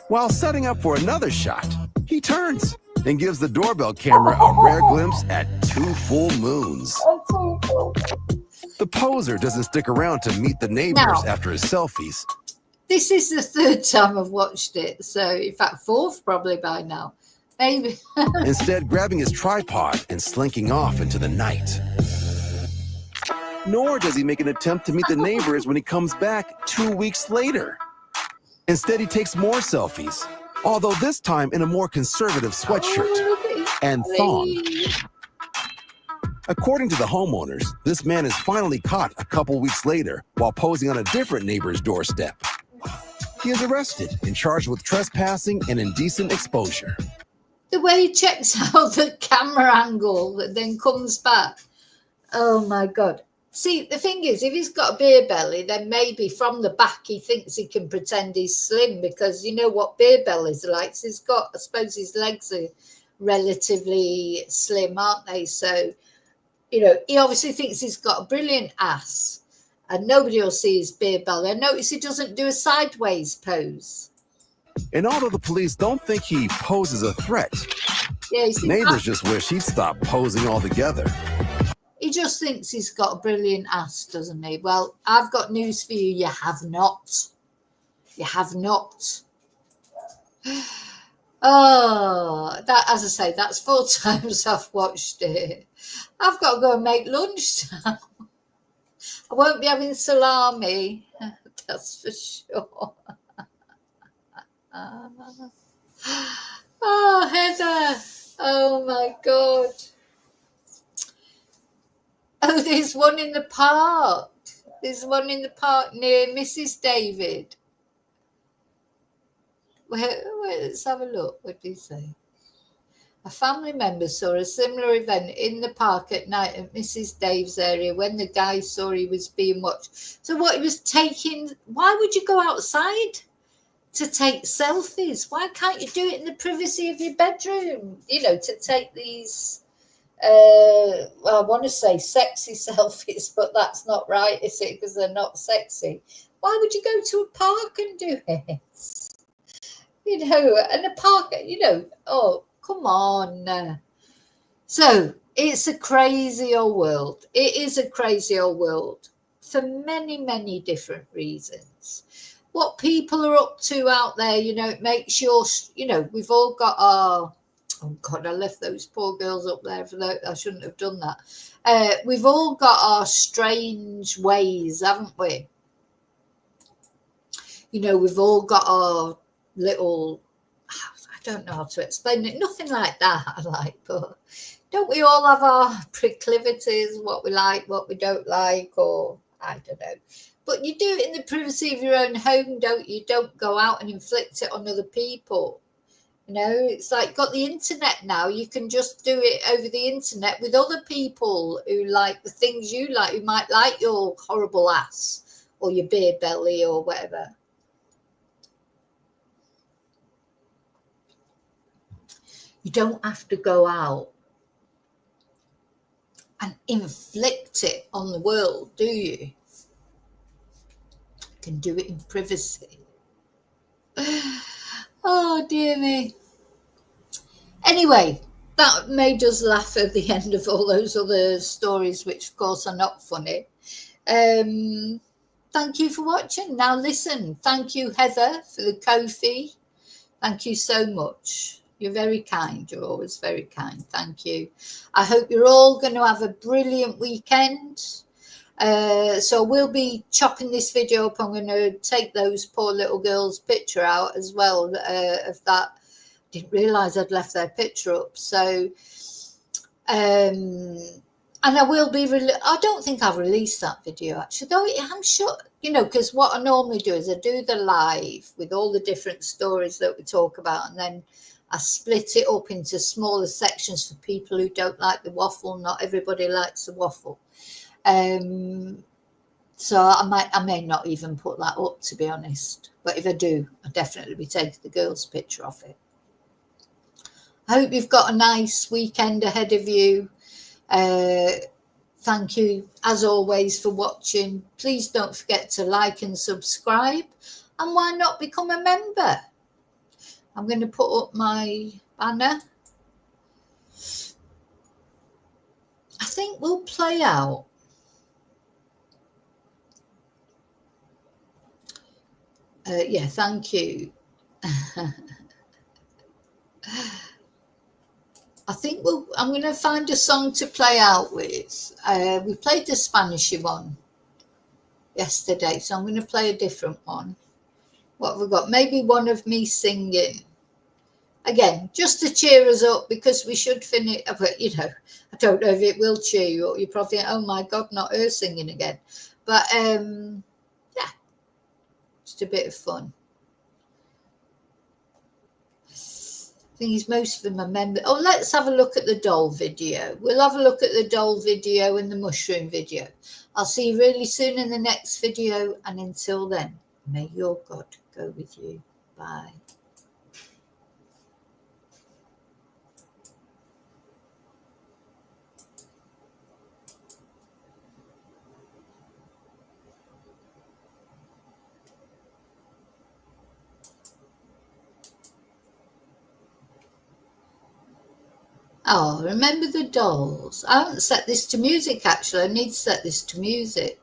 S10: While setting up for another shot, he turns and gives the doorbell camera a rare glimpse at 2 full moons. The poser doesn't stick around to meet the neighbors after his selfies.
S1: This is the 3rd time I've watched it. So, in fact, 4th probably by now. Maybe.
S10: Instead, grabbing his tripod and slinking off into the night. Nor does he make an attempt to meet the neighbors when he comes back 2 weeks later. Instead, he takes more selfies, although this time in a more conservative sweatshirt and thong. According to the homeowners, this man is finally caught a couple weeks later while posing on a different neighbor's doorstep. He is arrested and charged with trespassing and indecent exposure.
S1: The way he checks out the camera angle that then comes back. Oh, my God. See, the thing is, if he's got a beer belly, then maybe from the back he thinks he can pretend he's slim because you know what beer bellies are like. So he's got, I suppose his legs are relatively slim, aren't they? So, you know, he obviously thinks he's got a brilliant ass and nobody will see his beer belly. I notice he doesn't do a sideways pose.
S10: And although the police don't think he poses a threat, neighbors just wish he'd stop posing altogether.
S1: He just thinks he's got a brilliant ass, doesn't he? Well, I've got news for you. You have not. You have not. Oh, that, as I say, that's 4 times I've watched it. I've got to go and make lunch now. I won't be having salami, that's for sure. Oh, Heather. Oh, my God. Oh, there's one in the park. There's one in the park near Mrs. David. Let's have a look. What did he say? A family member saw a similar event in the park at night at Mrs. Dave's area when the guy saw he was being watched. So what, he was taking... Why would you go outside to take selfies? Why can't you do it in the privacy of your bedroom? You know, to take these... well, I want to say sexy selfies, but that's not right, is it? Because they're not sexy. Why would you go to a park and do it? You know, and a park, you know, oh, come on. So it's a crazy old world. It is a crazy old world for many, many different reasons. What people are up to out there, you know, it makes your, you know, we've all got our... Oh, God, I left those poor girls up there. I shouldn't have done that. We've all got our strange ways, haven't we? You know, we've all got our little... I don't know how to explain it. Nothing like that, I like. But don't we all have our proclivities, what we like, what we don't like, or I don't know. But you do it in the privacy of your own home, don't you? Don't go out and inflict it on other people. You know, it's like got the internet now. You can just do it over the internet with other people who like the things you like, who might like your horrible ass or your beer belly or whatever. You don't have to go out and inflict it on the world, do you? You can do it in privacy. Oh, dear me. Anyway, that made us laugh at the end of all those other stories, which, of course, are not funny. Thank you for watching. Now, listen, thank you, Heather, for the Ko-fi. Thank you so much. You're very kind. You're always very kind. Thank you. I hope you're all going to have a brilliant weekend. So we'll be chopping this video up. I'm going to take those poor little girls' picture out as well of that. Didn't realise I'd left their picture up. So, and I will be, I don't think I've released that video actually, though I'm sure, you know, because what I normally do is I do the live with all the different stories that we talk about, and then I split it up into smaller sections for people who don't like the waffle. Not everybody likes the waffle. So I may not even put that up, to be honest. But if I do, I'll definitely be taking the girls' picture of it. I hope you've got a nice weekend ahead of you. Thank you, as always, for watching. Please don't forget to like and subscribe. And why not become a member? I'm going to put up my banner. I think we'll play out. Yeah, thank you. I think I'm going to find a song to play out with. We played the Spanish one yesterday, so I'm going to play a different one. What have we got? Maybe one of me singing. Again, just to cheer us up, because we should finish. But, you know, I don't know if it will cheer you up. You probably think, oh my God, not her singing again. But, yeah, just a bit of fun. I think most of them are members. Oh, let's have a look at the doll video. We'll have a look at the doll video and the mushroom video. I'll see you really soon in the next video. And until then, may your God go with you. Bye. Oh, remember the dolls. I haven't set this to music, actually. I need to set this to music.